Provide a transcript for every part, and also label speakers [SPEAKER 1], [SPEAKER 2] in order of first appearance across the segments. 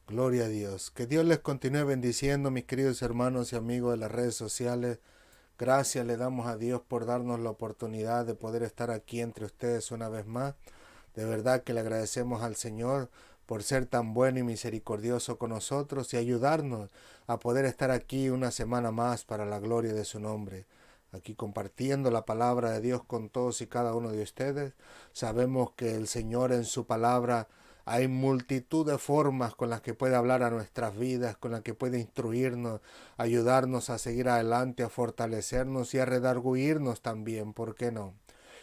[SPEAKER 1] Gloria a Dios. Que Dios les continúe bendiciendo, mis queridos hermanos y amigos de las redes sociales. Gracias le damos a Dios por darnos la oportunidad de poder estar aquí entre ustedes una vez más. De verdad que le agradecemos al Señor por ser tan bueno y misericordioso con nosotros y ayudarnos a poder estar aquí una semana más para la gloria de su nombre. Aquí compartiendo la palabra de Dios con todos y cada uno de ustedes. Sabemos que el Señor en su palabra hay multitud de formas con las que puede hablar a nuestras vidas, con las que puede instruirnos, ayudarnos a seguir adelante, a fortalecernos y a redarguirnos también, ¿por qué no?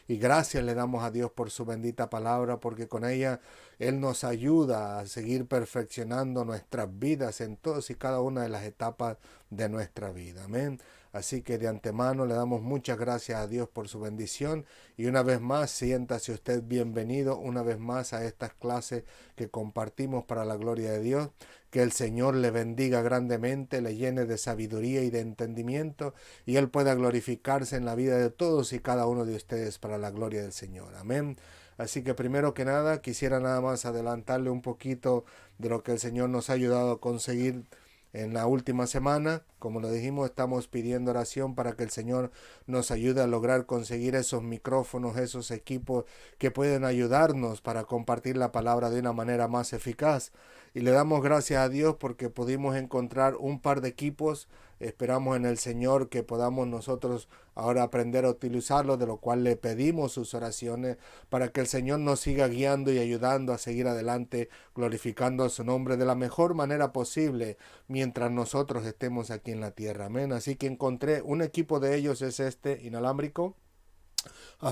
[SPEAKER 1] Y gracias le damos a Dios por su bendita palabra, porque con ella Él nos ayuda a seguir perfeccionando nuestras vidas en todas y cada una de las etapas de nuestra vida. Amén. Así que de antemano le damos muchas gracias a Dios por su bendición y una vez más siéntase usted bienvenido una vez más a estas clases que compartimos para la gloria de Dios. Que el Señor le bendiga grandemente, le llene de sabiduría y de entendimiento y Él pueda glorificarse en la vida de todos y cada uno de ustedes para la gloria del Señor. Amén. Así que primero que nada quisiera nada más adelantarle un poquito de lo que el Señor nos ha ayudado a conseguir en la última semana. Como lo dijimos, estamos pidiendo oración para que el Señor nos ayude a lograr conseguir esos micrófonos, esos equipos que pueden ayudarnos para compartir la palabra de una manera más eficaz. Y le damos gracias a Dios porque pudimos encontrar un par de equipos. Esperamos en el Señor que podamos nosotros ahora aprender a utilizarlos, de lo cual le pedimos sus oraciones para que el Señor nos siga guiando y ayudando a seguir adelante, glorificando su nombre de la mejor manera posible mientras nosotros estemos aquí en la tierra. Amén. Así que encontré un equipo de ellos, es este inalámbrico.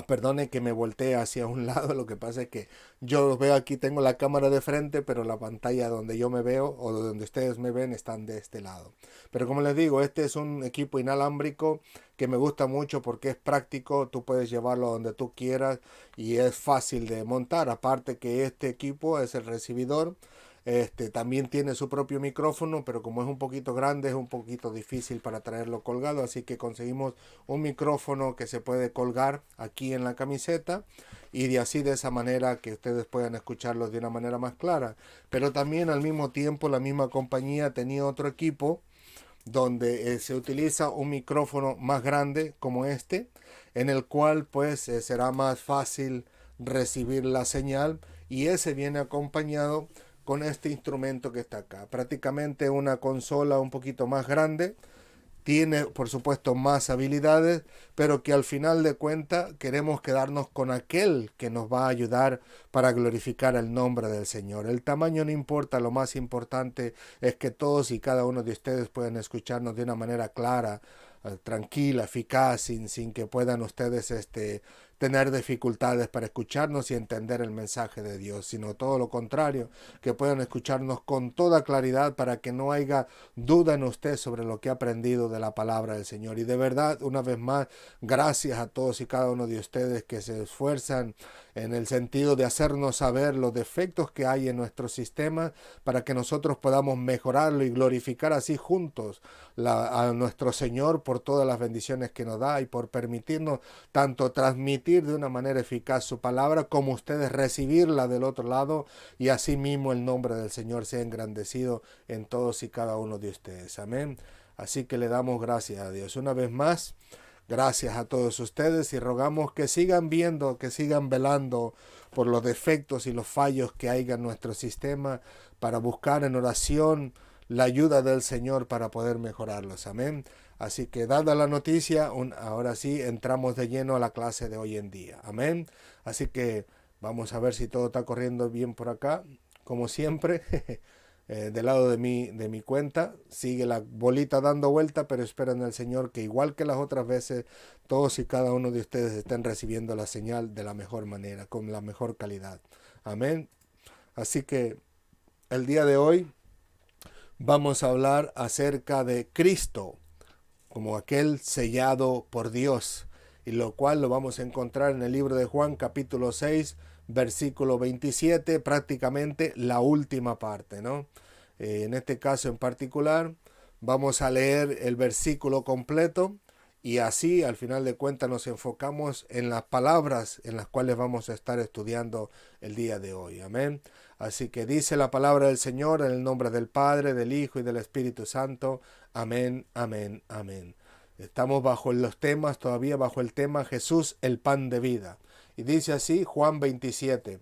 [SPEAKER 1] Perdone que me voltee hacia un lado, lo que pasa es que yo los veo aquí, tengo la cámara de frente, pero la pantalla donde yo me veo o donde ustedes me ven están de este lado. Pero como les digo, este es un equipo inalámbrico que me gusta mucho porque es práctico, tú puedes llevarlo donde tú quieras y es fácil de montar. Aparte que este equipo es el recibidor. También tiene su propio micrófono, pero como es un poquito grande, es un poquito difícil para traerlo colgado, así que conseguimos un micrófono que se puede colgar aquí en la camiseta y de así de esa manera que ustedes puedan escucharlos de una manera más clara. Pero también al mismo tiempo la misma compañía tenía otro equipo donde se utiliza un micrófono más grande como este, en el cual pues será más fácil recibir la señal y ese viene acompañado con este instrumento que está acá. Prácticamente una consola un poquito más grande, tiene por supuesto más habilidades, pero que al final de cuentas queremos quedarnos con aquel que nos va a ayudar para glorificar el nombre del Señor. El tamaño no importa, lo más importante es que todos y cada uno de ustedes puedan escucharnos de una manera clara, tranquila, eficaz, sin que puedan ustedes tener dificultades para escucharnos y entender el mensaje de Dios, sino todo lo contrario, que puedan escucharnos con toda claridad para que no haya duda en usted sobre lo que ha aprendido de la palabra del Señor. Y de verdad, una vez más, gracias a todos y cada uno de ustedes que se esfuerzan en el sentido de hacernos saber los defectos que hay en nuestro sistema para que nosotros podamos mejorarlo y glorificar así juntos a nuestro Señor por todas las bendiciones que nos da y por permitirnos tanto transmitir de una manera eficaz su palabra como ustedes recibirla del otro lado y así mismo el nombre del Señor sea engrandecido en todos y cada uno de ustedes. Amén. Así que le damos gracias a Dios. Una vez más, gracias a todos ustedes y rogamos que sigan viendo, que sigan velando por los defectos y los fallos que hay en nuestro sistema para buscar en oración la ayuda del Señor para poder mejorarlos. Amén. Así que dada la noticia, ahora sí entramos de lleno a la clase de hoy en día. Amén. Así que vamos a ver si todo está corriendo bien por acá. Como siempre, del lado de mi cuenta, sigue la bolita dando vuelta, pero espero en el Señor que igual que las otras veces, todos y cada uno de ustedes estén recibiendo la señal de la mejor manera, con la mejor calidad. Amén. Así que el día de hoy vamos a hablar acerca de Cristo como aquel sellado por Dios, y lo cual lo vamos a encontrar en el libro de Juan capítulo 6 versículo 27, prácticamente la última parte, ¿no? En este caso en particular vamos a leer el versículo completo Y así, al final de cuentas, nos enfocamos en las palabras en las cuales vamos a estar estudiando el día de hoy. Amén. Así que dice la palabra del Señor en el nombre del Padre, del Hijo y del Espíritu Santo. Amén, amén, amén. Estamos todavía bajo el tema Jesús, el pan de vida. Y dice así Juan 27.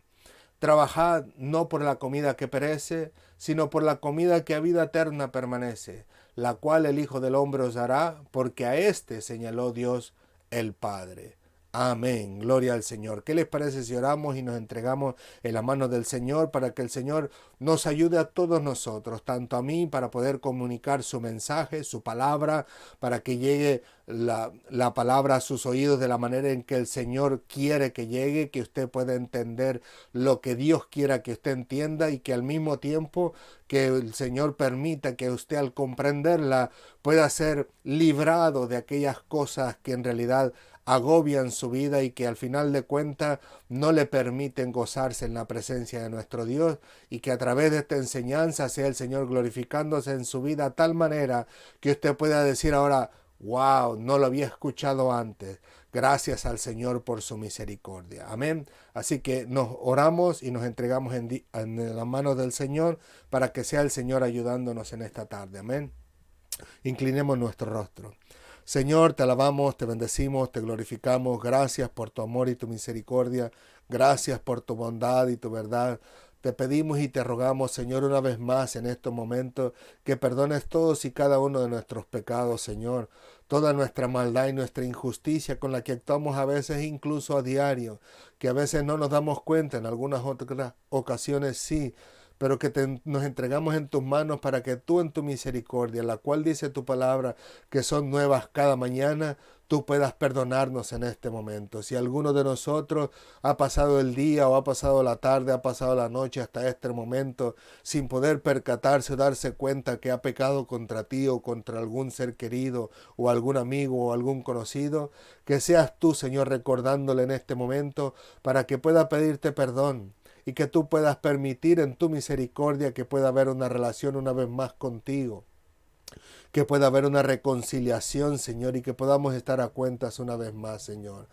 [SPEAKER 1] Trabajad no por la comida que perece, sino por la comida que a vida eterna permanece, la cual el Hijo del Hombre os dará, porque a éste señaló Dios el Padre. Amén. Gloria al Señor. ¿Qué les parece si oramos y nos entregamos en la mano del Señor para que el Señor nos ayude a todos nosotros, tanto a mí para poder comunicar su mensaje, su palabra, para que llegue la palabra a sus oídos de la manera en que el Señor quiere que llegue, que usted pueda entender lo que Dios quiera que usted entienda y que al mismo tiempo que el Señor permita que usted al comprenderla pueda ser librado de aquellas cosas que en realidad agobian su vida y que al final de cuentas no le permiten gozarse en la presencia de nuestro Dios, y que a través de esta enseñanza sea el Señor glorificándose en su vida a tal manera que usted pueda decir ahora: wow, no lo había escuchado antes. Gracias al Señor por su misericordia. Amén. Así que nos oramos y nos entregamos en las manos del Señor para que sea el Señor ayudándonos en esta tarde. Amén. Inclinemos nuestro rostro. Señor, te alabamos, te bendecimos, te glorificamos. Gracias por tu amor y tu misericordia. Gracias por tu bondad y tu verdad. Te pedimos y te rogamos, Señor, una vez más en estos momentos, que perdones todos y cada uno de nuestros pecados, Señor. Toda nuestra maldad y nuestra injusticia con la que actuamos a veces, incluso a diario, que a veces no nos damos cuenta, en algunas otras ocasiones sí, pero que nos entregamos en tus manos para que tú en tu misericordia, la cual dice tu palabra que son nuevas cada mañana, tú puedas perdonarnos en este momento. Si alguno de nosotros ha pasado el día o ha pasado la tarde, ha pasado la noche hasta este momento sin poder percatarse o darse cuenta que ha pecado contra ti o contra algún ser querido o algún amigo o algún conocido, que seas tú, Señor, recordándole en este momento para que pueda pedirte perdón y que tú puedas permitir en tu misericordia que pueda haber una relación una vez más contigo, que pueda haber una reconciliación, Señor, y que podamos estar a cuentas una vez más, Señor.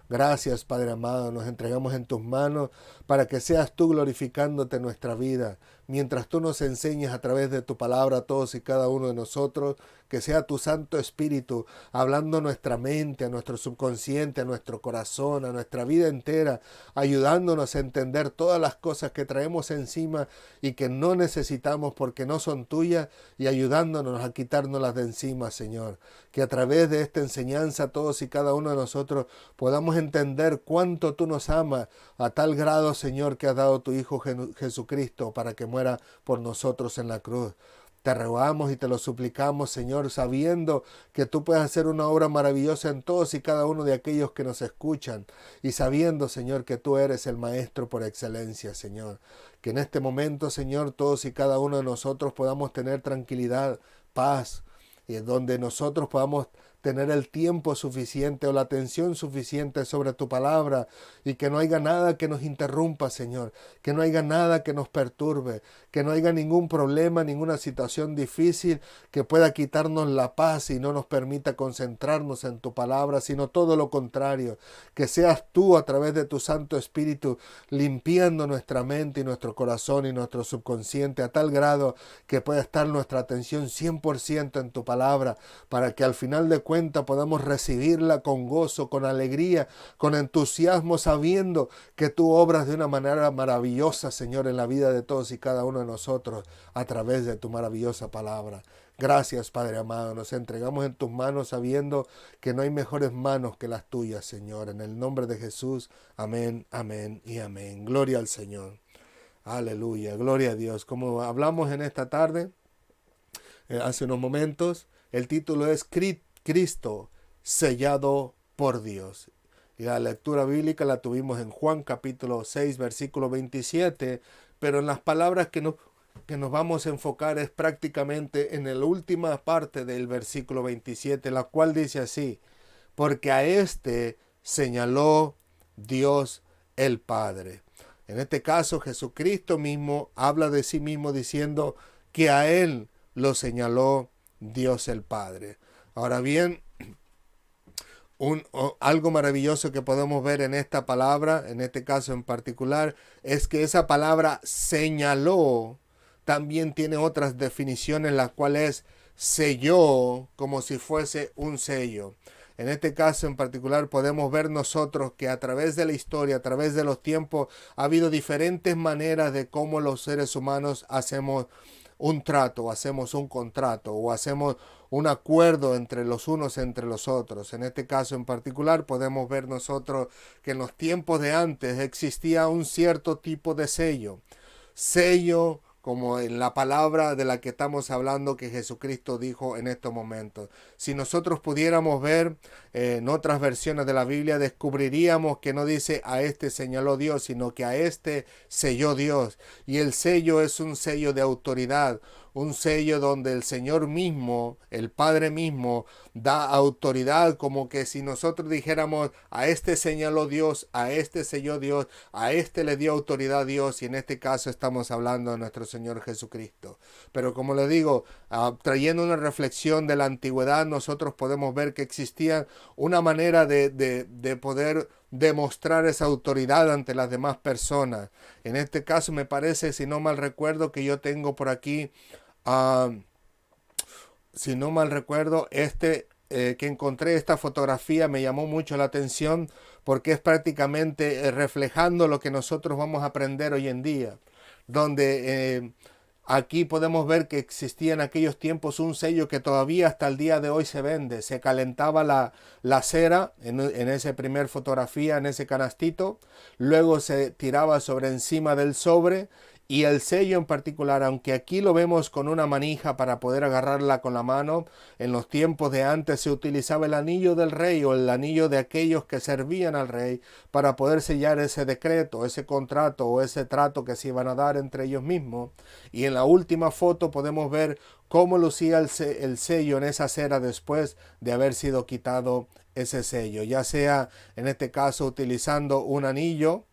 [SPEAKER 1] Gracias, Padre amado, nos entregamos en tus manos para que seas tú glorificándote en nuestra vida, mientras tú nos enseñas a través de tu palabra a todos y cada uno de nosotros, que sea tu Santo Espíritu hablando a nuestra mente, a nuestro subconsciente, a nuestro corazón, a nuestra vida entera, ayudándonos a entender todas las cosas que traemos encima y que no necesitamos porque no son tuyas, y ayudándonos a quitárnoslas de encima, Señor. Que a través de esta enseñanza todos y cada uno de nosotros podamos entender cuánto tú nos amas a tal grado, Señor, que has dado tu Hijo Jesucristo para que muera por nosotros en la cruz. Te rogamos y te lo suplicamos, Señor, sabiendo que tú puedes hacer una obra maravillosa en todos y cada uno de aquellos que nos escuchan, y sabiendo, Señor, que tú eres el Maestro por excelencia, Señor. Que en este momento, Señor, todos y cada uno de nosotros podamos tener tranquilidad, paz, y en donde nosotros podamos tener el tiempo suficiente o la atención suficiente sobre tu palabra, y que no haya nada que nos interrumpa, Señor, que no haya nada que nos perturbe, que no haya ningún problema, ninguna situación difícil que pueda quitarnos la paz y no nos permita concentrarnos en tu palabra, sino todo lo contrario, que seas tú a través de tu Santo Espíritu limpiando nuestra mente y nuestro corazón y nuestro subconsciente a tal grado que pueda estar nuestra atención 100% en tu palabra, para que al final de cuentas podamos recibirla con gozo, con alegría, con entusiasmo, sabiendo que tú obras de una manera maravillosa, Señor, en la vida de todos y cada uno de nosotros a través de tu maravillosa palabra. Gracias, Padre amado, nos entregamos en tus manos sabiendo que no hay mejores manos que las tuyas, Señor. En el nombre de Jesús, amén, amén y amén. Gloria al Señor. Aleluya, gloria a Dios. Como hablamos en esta tarde, hace unos momentos, el título es Cristo sellado por Dios. Y la lectura bíblica la tuvimos en Juan capítulo 6, versículo 27, pero en las palabras que nos vamos a enfocar es prácticamente en la última parte del versículo 27, la cual dice así: porque a éste señaló Dios el Padre. En este caso, Jesucristo mismo habla de sí mismo diciendo que a él lo señaló Dios el Padre. Ahora bien, algo maravilloso que podemos ver en esta palabra, en este caso en particular, es que esa palabra señaló también tiene otras definiciones, las cuales selló como si fuese un sello. En este caso en particular podemos ver nosotros que a través de la historia, a través de los tiempos, ha habido diferentes maneras de cómo los seres humanos hacemos un trato, hacemos un contrato o hacemos un acuerdo entre los unos entre los otros. En este caso en particular podemos ver nosotros que en los tiempos de antes existía un cierto tipo de sello. Sello como en la palabra de la que estamos hablando que Jesucristo dijo en estos momentos. Si nosotros pudiéramos ver en otras versiones de la Biblia, descubriríamos que no dice a este señaló Dios, sino que a este selló Dios. Y el sello es un sello de autoridad, un sello donde el Señor mismo, el Padre mismo, da autoridad, como que si nosotros dijéramos a este señaló Dios, a este selló Dios, a este le dio autoridad Dios, y en este caso estamos hablando de nuestro Señor Jesucristo. Pero como le digo, trayendo una reflexión de la antigüedad, nosotros podemos ver que existía una manera de poder demostrar esa autoridad ante las demás personas. En este caso me parece, si no mal recuerdo, que yo tengo por aquí si no mal recuerdo, que encontré esta fotografía me llamó mucho la atención porque es prácticamente reflejando lo que nosotros vamos a aprender hoy en día, donde aquí podemos ver que existía en aquellos tiempos un sello que todavía hasta el día de hoy se vende. Se calentaba la cera en esa primer fotografía, en ese canastito, luego se tiraba sobre encima del sobre. Y el sello en particular, aunque aquí lo vemos con una manija para poder agarrarla con la mano, en los tiempos de antes se utilizaba el anillo del rey o el anillo de aquellos que servían al rey para poder sellar ese decreto, ese contrato o ese trato que se iban a dar entre ellos mismos. Y en la última foto podemos ver cómo lucía el sello en esa cera después de haber sido quitado ese sello, ya sea en este caso utilizando un anillo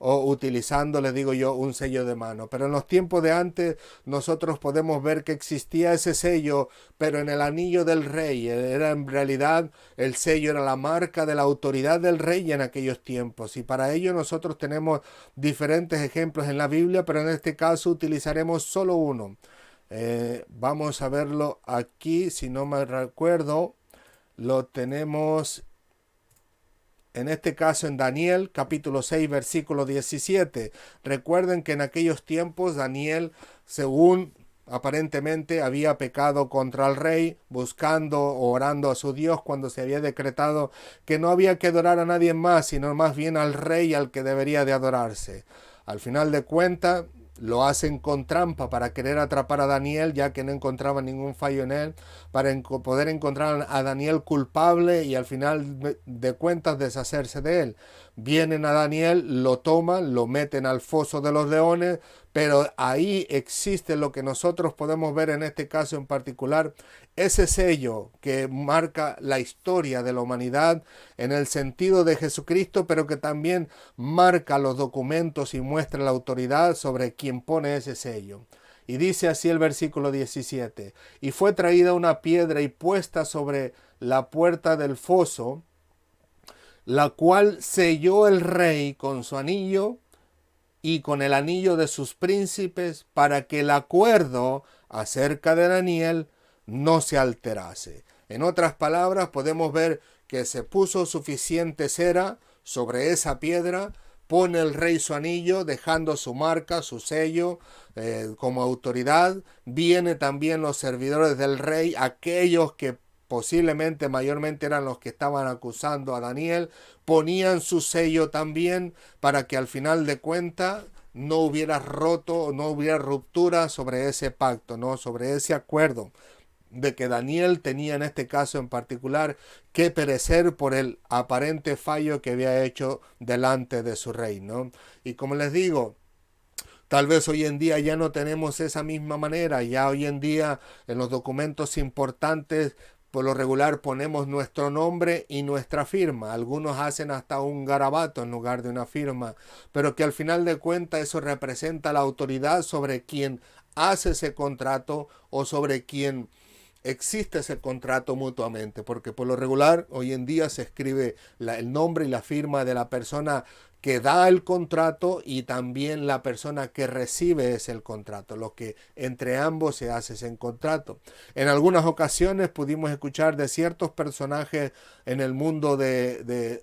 [SPEAKER 1] o utilizando, les digo yo, un sello de mano. Pero en los tiempos de antes nosotros podemos ver que existía ese sello, pero en el anillo del rey. Era en realidad el sello, era la marca de la autoridad del rey en aquellos tiempos. Y para ello nosotros tenemos diferentes ejemplos en la Biblia, pero en este caso utilizaremos solo uno. Vamos a verlo aquí, si no me recuerdo, lo tenemos en este caso en Daniel capítulo 6 versículo 17. Recuerden que en aquellos tiempos Daniel, según aparentemente había pecado contra el rey, buscando o orando a su Dios cuando se había decretado que no había que adorar a nadie más, sino más bien al rey al que debería de adorarse. Al final de cuentas, lo hacen con trampa para querer atrapar a Daniel, ya que no encontraban ningún fallo en él, para poder encontrar a Daniel culpable y al final de cuentas deshacerse de él. Vienen a Daniel, lo toman, lo meten al foso de los leones, pero ahí existe lo que nosotros podemos ver en este caso en particular, ese sello que marca la historia de la humanidad en el sentido de Jesucristo, pero que también marca los documentos y muestra la autoridad sobre quien pone ese sello. Y dice así el versículo 17, y fue traída una piedra y puesta sobre la puerta del foso, la cual selló el rey con su anillo y con el anillo de sus príncipes, para que el acuerdo acerca de Daniel no se alterase. En otras palabras, podemos ver que se puso suficiente cera sobre esa piedra, pone el rey su anillo, dejando su marca, su sello como autoridad. Vienen también los servidores del rey, aquellos que posiblemente mayormente eran los que estaban acusando a Daniel, ponían su sello también para que al final de cuentas no hubiera roto, no hubiera ruptura sobre ese pacto, ¿no? Sobre ese acuerdo de que Daniel tenía en este caso en particular que perecer por el aparente fallo que había hecho delante de su rey, ¿no? Y como les digo, tal vez hoy en día ya no tenemos esa misma manera, ya hoy en día en los documentos importantes por lo regular ponemos nuestro nombre y nuestra firma. Algunos hacen hasta un garabato en lugar de una firma, pero que al final de cuentas eso representa la autoridad sobre quien hace ese contrato o sobre quien existe ese contrato mutuamente, porque por lo regular hoy en día se escribe el nombre y la firma de la persona que da el contrato y también la persona que recibe ese contrato, lo que entre ambos se hace ese contrato. En algunas ocasiones pudimos escuchar de ciertos personajes en el mundo de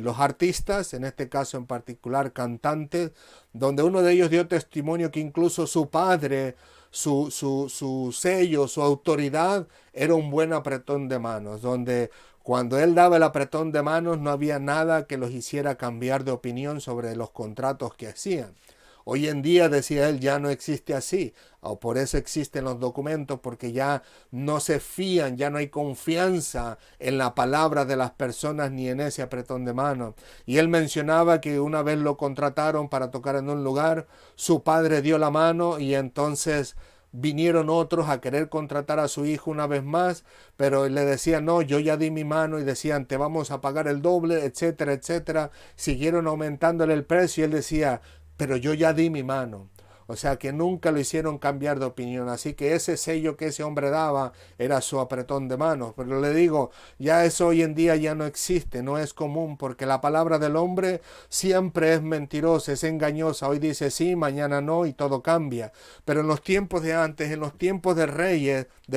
[SPEAKER 1] los artistas, en este caso en particular cantantes, donde uno de ellos dio testimonio que incluso su padre, su sello, su autoridad era un buen apretón de manos, donde cuando él daba el apretón de manos no había nada que los hiciera cambiar de opinión sobre los contratos que hacían. Hoy en día, decía él, ya no existe así, o por eso existen los documentos, porque ya no se fían, ya no hay confianza en la palabra de las personas ni en ese apretón de manos. Y él mencionaba que una vez lo contrataron para tocar en un lugar, su padre dio la mano y entonces vinieron otros a querer contratar a su hijo una vez más, pero le decían, no, yo ya di mi mano, y decían, te vamos a pagar el doble, etcétera, etcétera. Siguieron aumentándole el precio y él decía, pero yo ya di mi mano. O sea que nunca lo hicieron cambiar de opinión. Así que ese sello que ese hombre daba era su apretón de manos. Pero le digo, ya eso hoy en día ya no existe, no es común, porque la palabra del hombre siempre es mentirosa, es engañosa. Hoy dice sí, mañana no y todo cambia. Pero en los tiempos de antes, en los tiempos de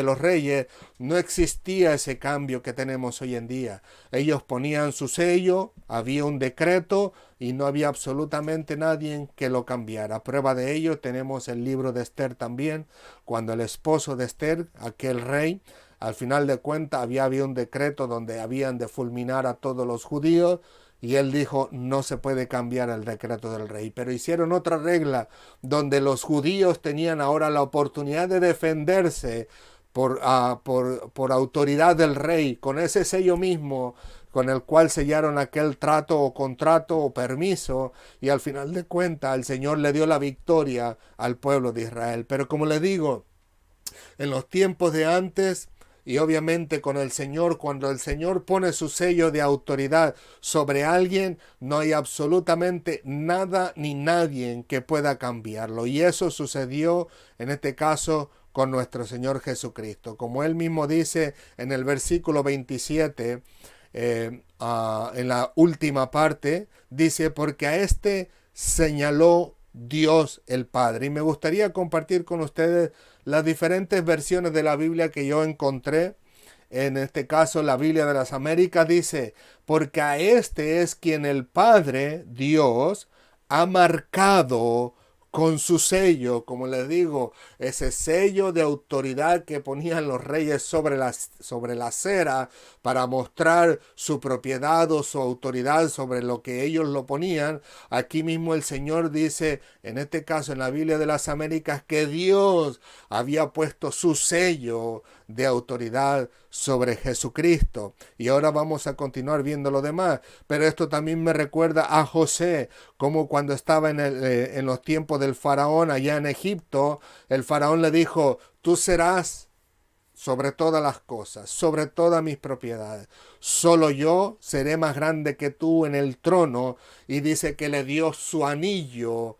[SPEAKER 1] los reyes, no existía ese cambio que tenemos hoy en día. Ellos ponían su sello, había un decreto y no había absolutamente nadie que lo cambiara. Prueba de ello tenemos el libro de Esther también, cuando el esposo de Esther, aquel rey, al final de cuentas había un decreto donde habían de fulminar a todos los judíos, y él dijo, no se puede cambiar el decreto del rey. Pero hicieron otra regla donde los judíos tenían ahora la oportunidad de defenderse por autoridad del rey, con ese sello mismo con el cual sellaron aquel trato o contrato o permiso, y al final de cuentas el Señor le dio la victoria al pueblo de Israel. Pero como le digo, en los tiempos de antes, y obviamente con el Señor, cuando el Señor pone su sello de autoridad sobre alguien, no hay absolutamente nada ni nadie que pueda cambiarlo. Y eso sucedió en este caso con nuestro Señor Jesucristo. Como él mismo dice en el versículo 27, en la última parte, dice, porque a este señaló Dios el Padre. Y me gustaría compartir con ustedes las diferentes versiones de la Biblia que yo encontré. En este caso, la Biblia de las Américas dice, porque a este es quien el Padre, Dios, ha marcado con su sello, como les digo, ese sello de autoridad que ponían los reyes sobre la cera para mostrar su propiedad o su autoridad sobre lo que ellos lo ponían. Aquí mismo el Señor dice, en este caso en la Biblia de las Américas, que Dios había puesto su sello de autoridad sobre Jesucristo. Y ahora vamos a continuar viendo lo demás. Pero esto también me recuerda a José, como cuando estaba en los tiempos del faraón allá en Egipto, el faraón le dijo, tú serás sobre todas las cosas, sobre todas mis propiedades. Solo yo seré más grande que tú en el trono. Y dice que le dio su anillo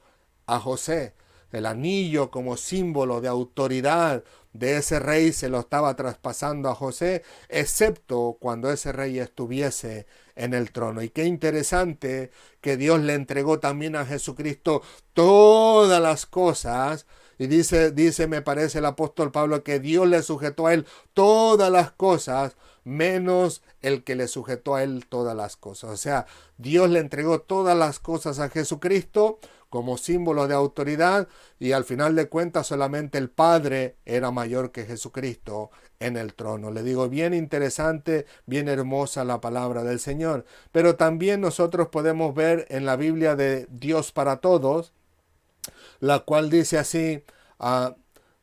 [SPEAKER 1] a José. El anillo como símbolo de autoridad de ese rey se lo estaba traspasando a José, excepto cuando ese rey estuviese en el trono. Y qué interesante que Dios le entregó también a Jesucristo todas las cosas. Y dice, me parece el apóstol Pablo, que Dios le sujetó a él todas las cosas, menos el que le sujetó a él todas las cosas. O sea, Dios le entregó todas las cosas a Jesucristo como símbolo de autoridad, y al final de cuentas solamente el Padre era mayor que Jesucristo en el trono. Le digo, bien interesante, bien hermosa la palabra del Señor. Pero también nosotros podemos ver en la Biblia de Dios para Todos, la cual dice así,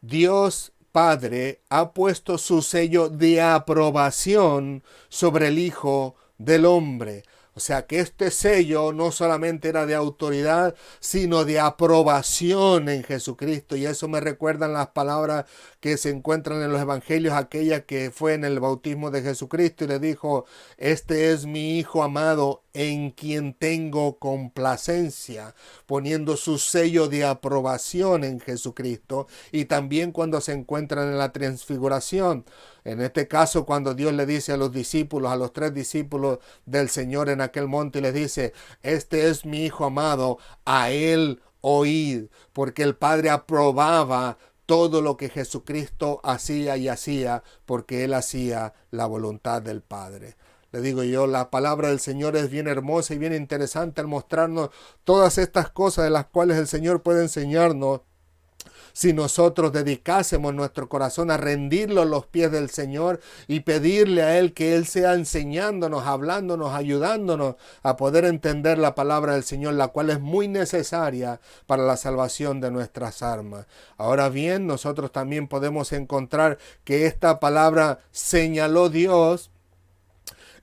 [SPEAKER 1] Dios Padre ha puesto su sello de aprobación sobre el Hijo del Hombre. O sea que este sello no solamente era de autoridad, sino de aprobación en Jesucristo. Y eso me recuerdan las palabras que se encuentran en los evangelios, aquella que fue en el bautismo de Jesucristo y le dijo: este es mi Hijo amado en quien tengo complacencia, poniendo su sello de aprobación en Jesucristo. Y también cuando se encuentran en la transfiguración, en este caso cuando Dios le dice a los discípulos, a los 3 discípulos del Señor en aquel monte, y les dice: este es mi Hijo amado, a él oíd, porque el Padre aprobaba todo lo que Jesucristo hacía y hacía, porque él hacía la voluntad del Padre. Le digo yo, la palabra del Señor es bien hermosa y bien interesante al mostrarnos todas estas cosas de las cuales el Señor puede enseñarnos si nosotros dedicásemos nuestro corazón a rendirlo a los pies del Señor y pedirle a Él que Él sea enseñándonos, hablándonos, ayudándonos a poder entender la palabra del Señor, la cual es muy necesaria para la salvación de nuestras almas. Ahora bien, nosotros también podemos encontrar que esta palabra señaló Dios.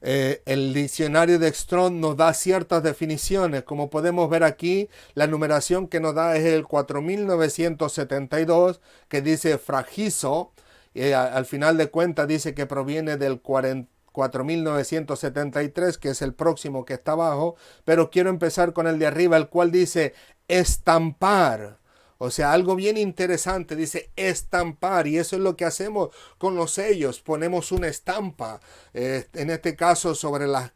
[SPEAKER 1] El diccionario de Strong nos da ciertas definiciones. Como podemos ver aquí, la numeración que nos da es el 4972, que dice fragizo. Al final de cuentas dice que proviene del 4973, que es el próximo que está abajo. Pero quiero empezar con el de arriba, el cual dice estampar. O sea, algo bien interesante, dice estampar, y eso es lo que hacemos con los sellos, ponemos una estampa, en este caso sobre las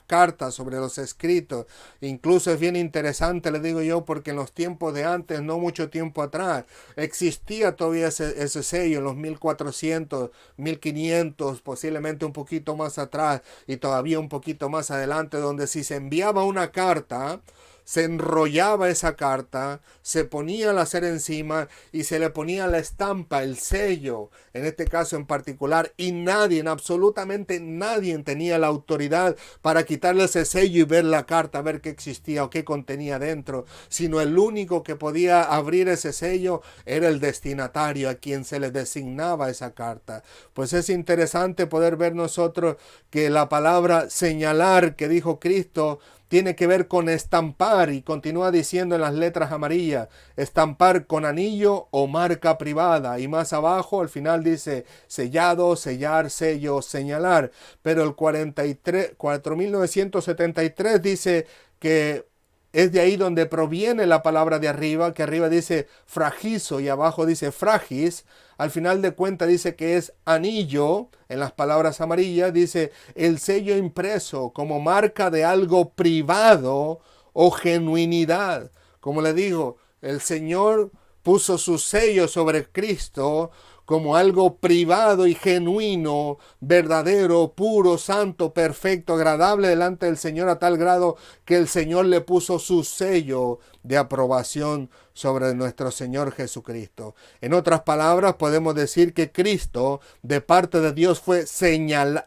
[SPEAKER 1] cartas, sobre los escritos. Incluso es bien interesante, le digo yo, porque en los tiempos de antes, no mucho tiempo atrás, existía todavía ese sello, en los 1400, 1500, posiblemente un poquito más atrás, y todavía un poquito más adelante, donde si se enviaba una carta, se enrollaba esa carta, se ponía la cera encima y se le ponía la estampa, el sello, en este caso en particular, y nadie, absolutamente nadie tenía la autoridad para quitarle ese sello y ver la carta, ver qué existía o qué contenía dentro, sino el único que podía abrir ese sello era el destinatario, a quien se le designaba esa carta. Pues es interesante poder ver nosotros que la palabra señalar que dijo Cristo tiene que ver con estampar, y continúa diciendo en las letras amarillas, estampar con anillo o marca privada, y más abajo al final dice sellado, sellar, sello, señalar. Pero el 4973 dice que es de ahí donde proviene la palabra de arriba, que arriba dice fragizo y abajo dice fragis. Al final de cuentas dice que es anillo, en las palabras amarillas dice el sello impreso como marca de algo privado o genuinidad. Como le digo, el Señor puso su sello sobre Cristo como algo privado y genuino, verdadero, puro, santo, perfecto, agradable delante del Señor, a tal grado que el Señor le puso su sello de aprobación sobre nuestro Señor Jesucristo. En otras palabras, podemos decir que Cristo, de parte de Dios, fue señalado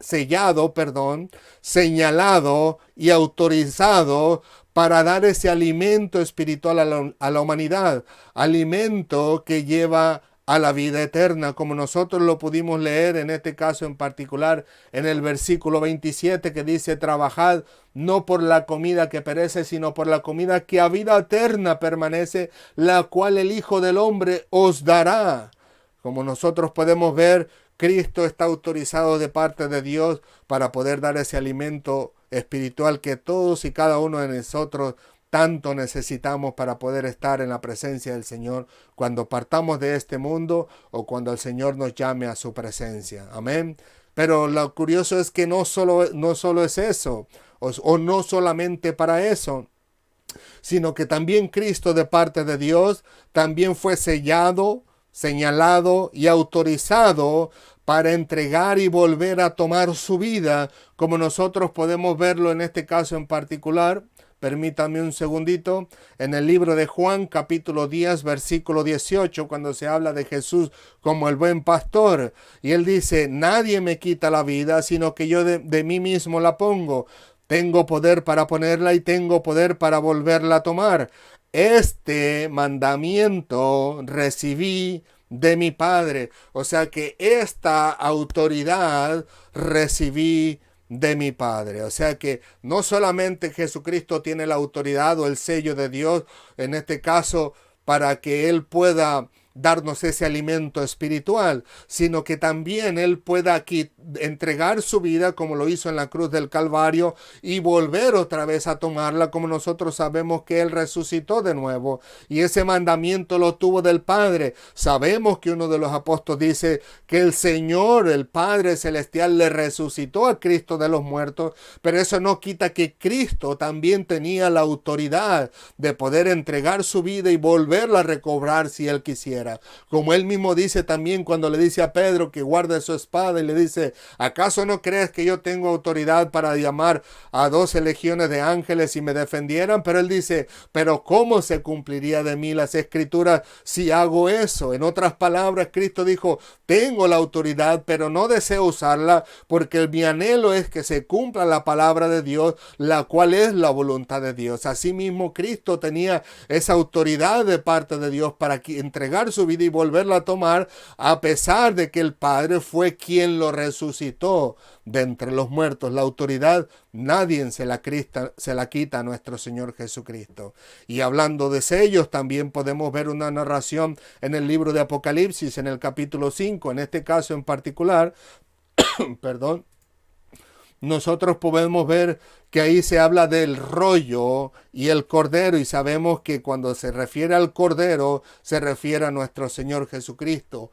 [SPEAKER 1] y autorizado para dar ese alimento espiritual a la humanidad, alimento que lleva a la vida eterna, como nosotros lo pudimos leer en este caso en particular en el versículo 27, que dice: trabajad no por la comida que perece, sino por la comida que a vida eterna permanece, la cual el Hijo del Hombre os dará. Como nosotros podemos ver, Cristo está autorizado de parte de Dios para poder dar ese alimento espiritual que todos y cada uno de nosotros tanto necesitamos para poder estar en la presencia del Señor cuando partamos de este mundo o cuando el Señor nos llame a su presencia. Amén. Pero lo curioso es que no solo es eso, o no solamente para eso, sino que también Cristo, de parte de Dios, también fue sellado, señalado y autorizado para entregar y volver a tomar su vida, como nosotros podemos verlo en este caso en particular. Permítame un segundito. En el libro de Juan, capítulo 10, versículo 18, cuando se habla de Jesús como el buen pastor, y él dice: nadie me quita la vida, sino que yo de mí mismo la pongo. Tengo poder para ponerla y tengo poder para volverla a tomar. Este mandamiento recibí de mi Padre. O sea que esta autoridad recibí de mi Padre. O sea que no solamente Jesucristo tiene la autoridad o el sello de Dios, en este caso, para que Él pueda darnos ese alimento espiritual, sino que también Él pueda aquí entregar su vida como lo hizo en la cruz del Calvario y volver otra vez a tomarla, como nosotros sabemos que Él resucitó de nuevo y ese mandamiento lo tuvo del Padre. Sabemos que uno de los apóstoles dice que el Señor, el Padre Celestial, le resucitó a Cristo de los muertos, pero eso no quita que Cristo también tenía la autoridad de poder entregar su vida y volverla a recobrar si Él quisiera. Como él mismo dice también cuando le dice a Pedro que guarde su espada y le dice, ¿acaso no crees que yo tengo autoridad para llamar a 12 legiones de ángeles y me defendieran? Pero él dice, pero ¿cómo se cumpliría de mí las escrituras si hago eso? En otras palabras, Cristo dijo, tengo la autoridad, pero no deseo usarla porque mi anhelo es que se cumpla la palabra de Dios, la cual es la voluntad de Dios. Asimismo, Cristo tenía esa autoridad de parte de Dios para entregar su vida y volverla a tomar, a pesar de que el Padre fue quien lo resucitó de entre los muertos. La autoridad nadie se la quita a nuestro Señor Jesucristo. Y hablando de sellos, también podemos ver una narración en el libro de Apocalipsis, en el capítulo 5, en este caso en particular, perdón, nosotros podemos ver que ahí se habla del rollo y el cordero, y sabemos que cuando se refiere al cordero se refiere a nuestro Señor Jesucristo,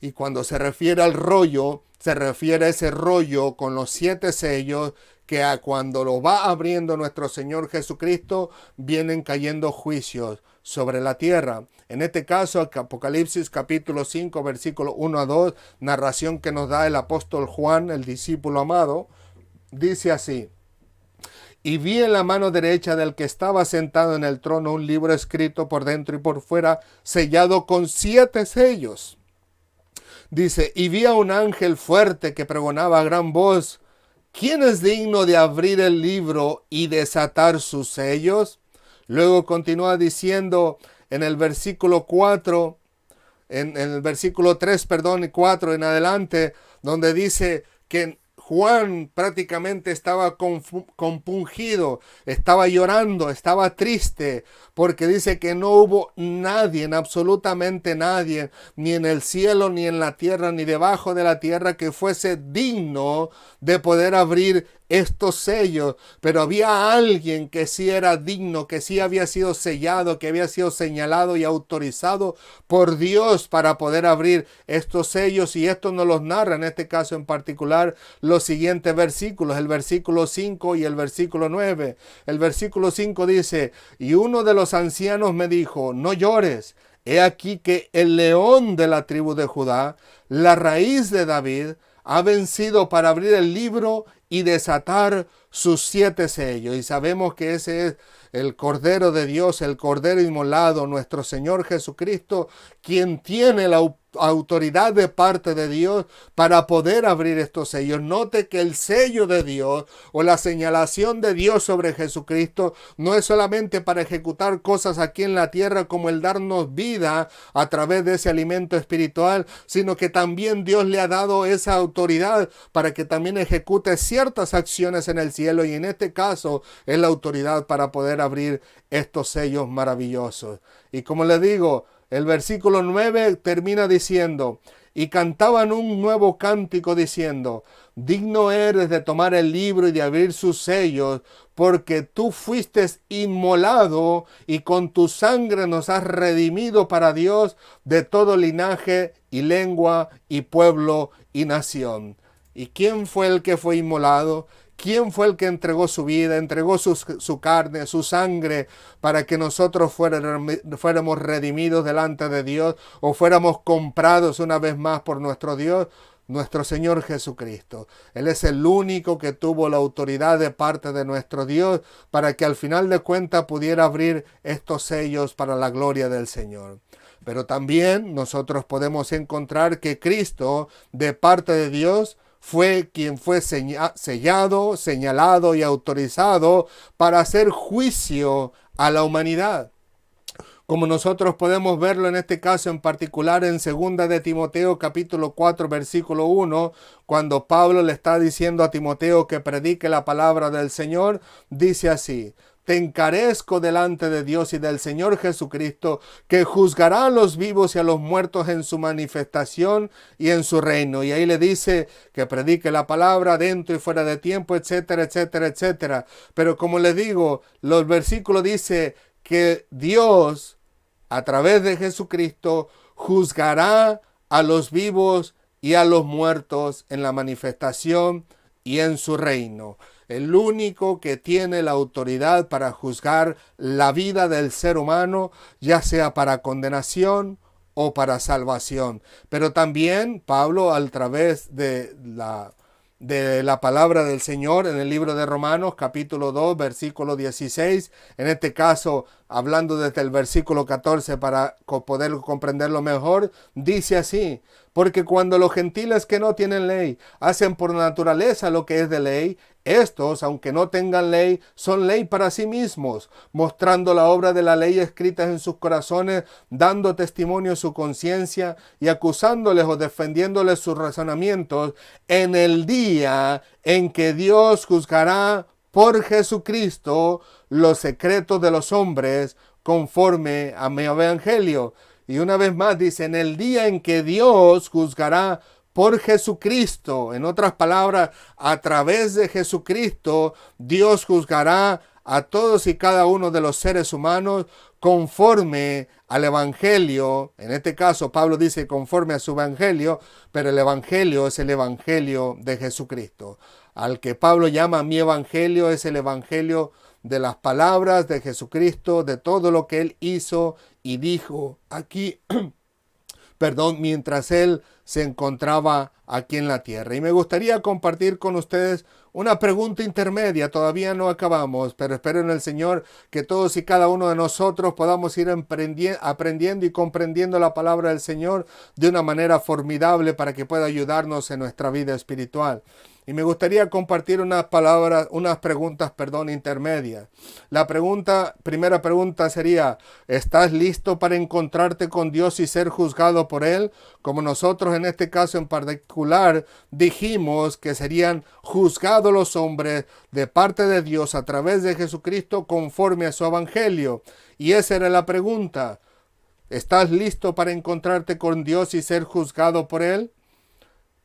[SPEAKER 1] y cuando se refiere al rollo se refiere a ese rollo con los 7 sellos que cuando lo va abriendo nuestro Señor Jesucristo vienen cayendo juicios sobre la tierra. En este caso, Apocalipsis capítulo 5 versículo 1 a 2, narración que nos da el apóstol Juan, el discípulo amado, dice así: y vi en la mano derecha del que estaba sentado en el trono un libro escrito por dentro y por fuera, sellado con 7 sellos. Dice, y vi a un ángel fuerte que pregonaba a gran voz, ¿quién es digno de abrir el libro y desatar sus sellos? Luego continúa diciendo en el versículo 4, en el versículo 3, perdón, y 4 en adelante, donde dice que Juan prácticamente estaba compungido, estaba llorando, estaba triste, porque dice que no hubo nadie, absolutamente nadie, ni en el cielo, ni en la tierra, ni debajo de la tierra, que fuese digno de poder abrir estos sellos, pero había alguien que sí era digno, que sí había sido sellado, que había sido señalado y autorizado por Dios para poder abrir estos sellos, y esto nos los narra en este caso en particular los siguientes versículos, el versículo 5 y el versículo 9. El versículo 5 dice, y uno de los ancianos me dijo, no llores, he aquí que el león de la tribu de Judá, la raíz de David, ha vencido para abrir el libro y desatar sus 7 sellos. Y sabemos que ese es el Cordero de Dios, el Cordero inmolado, nuestro Señor Jesucristo, quien tiene la autoridad de parte de Dios para poder abrir estos sellos. Note que el sello de Dios o la señalación de Dios sobre Jesucristo no es solamente para ejecutar cosas aquí en la tierra como el darnos vida a través de ese alimento espiritual, sino que también Dios le ha dado esa autoridad para que también ejecute ciertas acciones en el cielo, y en este caso es la autoridad para poder abrir estos sellos maravillosos. Y como le digo, el versículo 9 termina diciendo, y cantaban un nuevo cántico diciendo, digno eres de tomar el libro y de abrir sus sellos, porque tú fuiste inmolado y con tu sangre nos has redimido para Dios de todo linaje y lengua y pueblo y nación. ¿Y quién fue el que fue inmolado? ¿Quién fue el que entregó su vida, entregó su carne, su sangre, para que nosotros fuéramos redimidos delante de Dios o fuéramos comprados una vez más por nuestro Dios? Nuestro Señor Jesucristo. Él es el único que tuvo la autoridad de parte de nuestro Dios para que al final de cuentas pudiera abrir estos sellos para la gloria del Señor. Pero también nosotros podemos encontrar que Cristo, de parte de Dios, fue quien fue sellado, señalado y autorizado para hacer juicio a la humanidad. como nosotros podemos verlo en este caso en particular en 2 de Timoteo capítulo 4 versículo 1, cuando Pablo le está diciendo a Timoteo que predique la palabra del Señor, dice así: te encarezco delante de Dios y del Señor Jesucristo, que juzgará a los vivos y a los muertos en su manifestación y en su reino. Y ahí le dice que predique la palabra dentro y fuera de tiempo, etcétera, etcétera, etcétera. Pero como les digo, los versículos dice que Dios, a través de Jesucristo, juzgará a los vivos y a los muertos en la manifestación y en su reino. El único que tiene la autoridad para juzgar la vida del ser humano, ya sea para condenación o para salvación. Pero también Pablo, a través de la palabra del Señor en el libro de Romanos capítulo 2 versículo 16, en este caso hablando desde el versículo 14 para poder comprenderlo mejor, dice así: porque cuando los gentiles que no tienen ley hacen por naturaleza lo que es de ley, estos, aunque no tengan ley, son ley para sí mismos, mostrando la obra de la ley escritas en sus corazones, dando testimonio a su conciencia y acusándoles o defendiéndoles sus razonamientos en el día en que Dios juzgará por Jesucristo los secretos de los hombres conforme a mi evangelio. Y una vez más dice, en el día en que Dios juzgará por Jesucristo. En otras palabras, a través de Jesucristo, Dios juzgará a todos y cada uno de los seres humanos conforme al evangelio. En este caso, Pablo dice conforme a su evangelio, pero el evangelio es el evangelio de Jesucristo. Al que Pablo llama mi evangelio es el evangelio de las palabras de Jesucristo, de todo lo que él hizo y dijo aquí, mientras él se encontraba aquí en la tierra. Y me gustaría compartir con ustedes una pregunta intermedia. Todavía no acabamos, pero espero en el Señor que todos y cada uno de nosotros podamos ir aprendiendo y comprendiendo la palabra del Señor de una manera formidable para que pueda ayudarnos en nuestra vida espiritual. Y me gustaría compartir unas preguntas intermedias. La primera pregunta sería: ¿estás listo para encontrarte con Dios y ser juzgado por Él? Como nosotros en este caso en particular dijimos que serían juzgados los hombres de parte de Dios a través de Jesucristo conforme a su evangelio. Y esa era la pregunta. ¿Estás listo para encontrarte con Dios y ser juzgado por Él?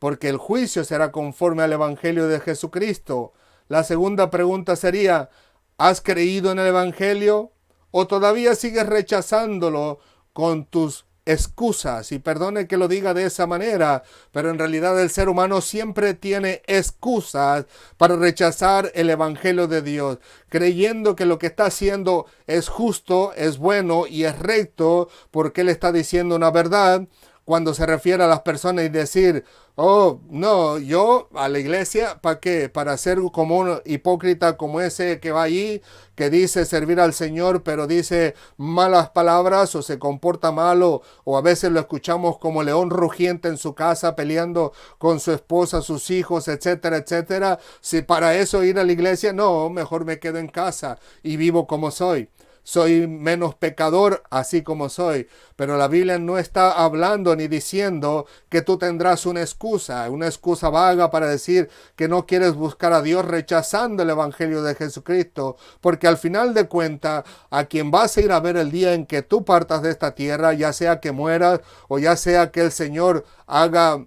[SPEAKER 1] Porque el juicio será conforme al evangelio de Jesucristo. La segunda pregunta sería: ¿has creído en el evangelio o todavía sigues rechazándolo con tus excusas? Y perdone que lo diga de esa manera, pero en realidad el ser humano siempre tiene excusas para rechazar el evangelio de Dios, creyendo que lo que está haciendo es justo, es bueno y es recto, porque él está diciendo una verdad. Cuando se refiere a las personas y decir, oh, no, yo a la iglesia, ¿para qué? Para ser como un hipócrita como ese que va allí, que dice servir al Señor, pero dice malas palabras o se comporta malo, o a veces lo escuchamos como león rugiente en su casa peleando con su esposa, sus hijos, etcétera, etcétera. Si para eso ir a la iglesia, no, mejor me quedo en casa y vivo como soy. Soy menos pecador así como soy. Pero la Biblia no está hablando ni diciendo que tú tendrás una excusa vaga para decir que no quieres buscar a Dios rechazando el evangelio de Jesucristo. Porque al final de cuentas, a quien vas a ir a ver el día en que tú partas de esta tierra, ya sea que mueras o ya sea que el Señor haga...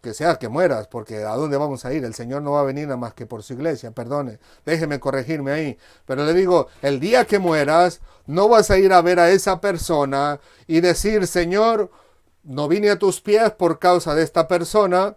[SPEAKER 1] que sea que mueras, porque ¿a dónde vamos a ir? El Señor no va a venir nada más que por su iglesia, perdone, déjeme corregirme ahí. Pero le digo, el día que mueras, no vas a ir a ver a esa persona y decir, Señor, no vine a tus pies por causa de esta persona,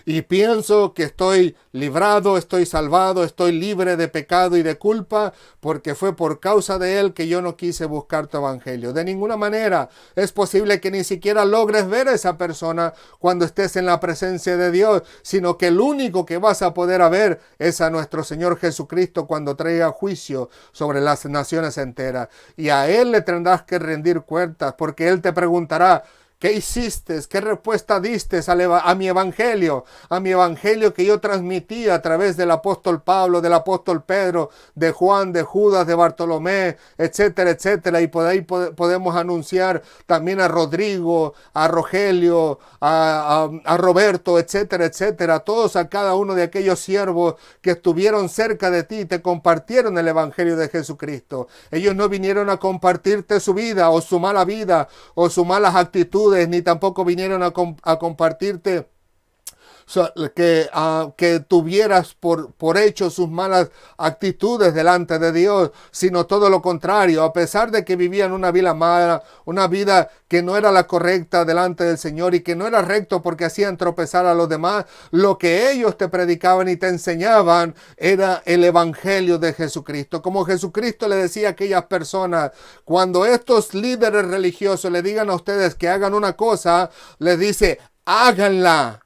[SPEAKER 1] y pienso que estoy librado, estoy salvado, estoy libre de pecado y de culpa, porque fue por causa de él que yo no quise buscar tu evangelio. De ninguna manera. Es posible que ni siquiera logres ver a esa persona cuando estés en la presencia de Dios, sino que el único que vas a poder ver es a nuestro Señor Jesucristo cuando traiga juicio sobre las naciones enteras. Y a Él le tendrás que rendir cuentas, porque Él te preguntará, ¿Qué hiciste? ¿Qué respuesta diste a mi evangelio? A mi evangelio que yo transmití a través del apóstol Pablo, del apóstol Pedro, de Juan, de Judas, de Bartolomé, etcétera, etcétera. Y por ahí podemos anunciar también a Rodrigo, a Rogelio, a Roberto, etcétera, etcétera. Todos, a cada uno de aquellos siervos que estuvieron cerca de ti, te compartieron el evangelio de Jesucristo. Ellos no vinieron a compartirte su vida o su mala vida o sus malas actitudes, ni tampoco vinieron a compartirte que tuvieras por hecho sus malas actitudes delante de Dios, sino todo lo contrario. A pesar de que vivían una vida mala, una vida que no era la correcta delante del Señor y que no era recto porque hacían tropezar a los demás, lo que ellos te predicaban y te enseñaban era el evangelio de Jesucristo. Como Jesucristo le decía a aquellas personas, cuando estos líderes religiosos le digan a ustedes que hagan una cosa, les dice, háganla.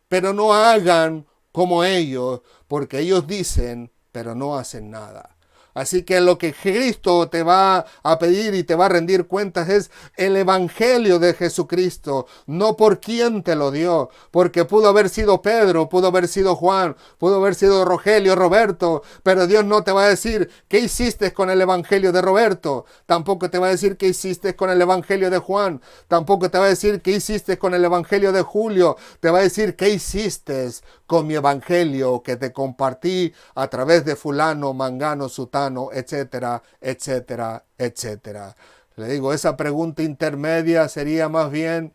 [SPEAKER 1] Pero no hagan como ellos, porque ellos dicen, pero no hacen nada. Así que lo que Cristo te va a pedir y te va a rendir cuentas es el evangelio de Jesucristo, no por quién te lo dio, porque pudo haber sido Pedro, pudo haber sido Juan, pudo haber sido Rogelio, Roberto, pero Dios no te va a decir qué hiciste con el evangelio de Roberto, tampoco te va a decir qué hiciste con el evangelio de Juan, tampoco te va a decir qué hiciste con el evangelio de Julio, te va a decir qué hiciste con mi evangelio que te compartí a través de fulano, mangano, sutano, etcétera, etcétera, etcétera. Le digo, esa pregunta intermedia sería más bien,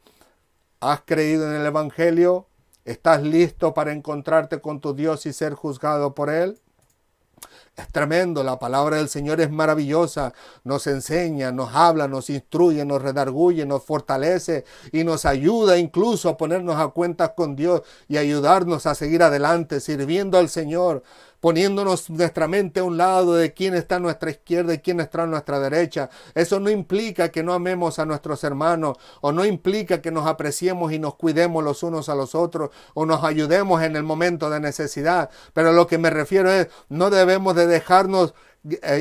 [SPEAKER 1] ¿has creído en el evangelio? ¿Estás listo para encontrarte con tu Dios y ser juzgado por él? Es tremendo, la palabra del Señor es maravillosa, nos enseña, nos habla, nos instruye, nos redarguye, nos fortalece y nos ayuda incluso a ponernos a cuentas con Dios y ayudarnos a seguir adelante, sirviendo al Señor, poniéndonos nuestra mente a un lado de quién está a nuestra izquierda y quién está a nuestra derecha. Eso no implica que no amemos a nuestros hermanos, o no implica que nos apreciemos y nos cuidemos los unos a los otros, o nos ayudemos en el momento de necesidad. Pero lo que me refiero es, no debemos de dejarnos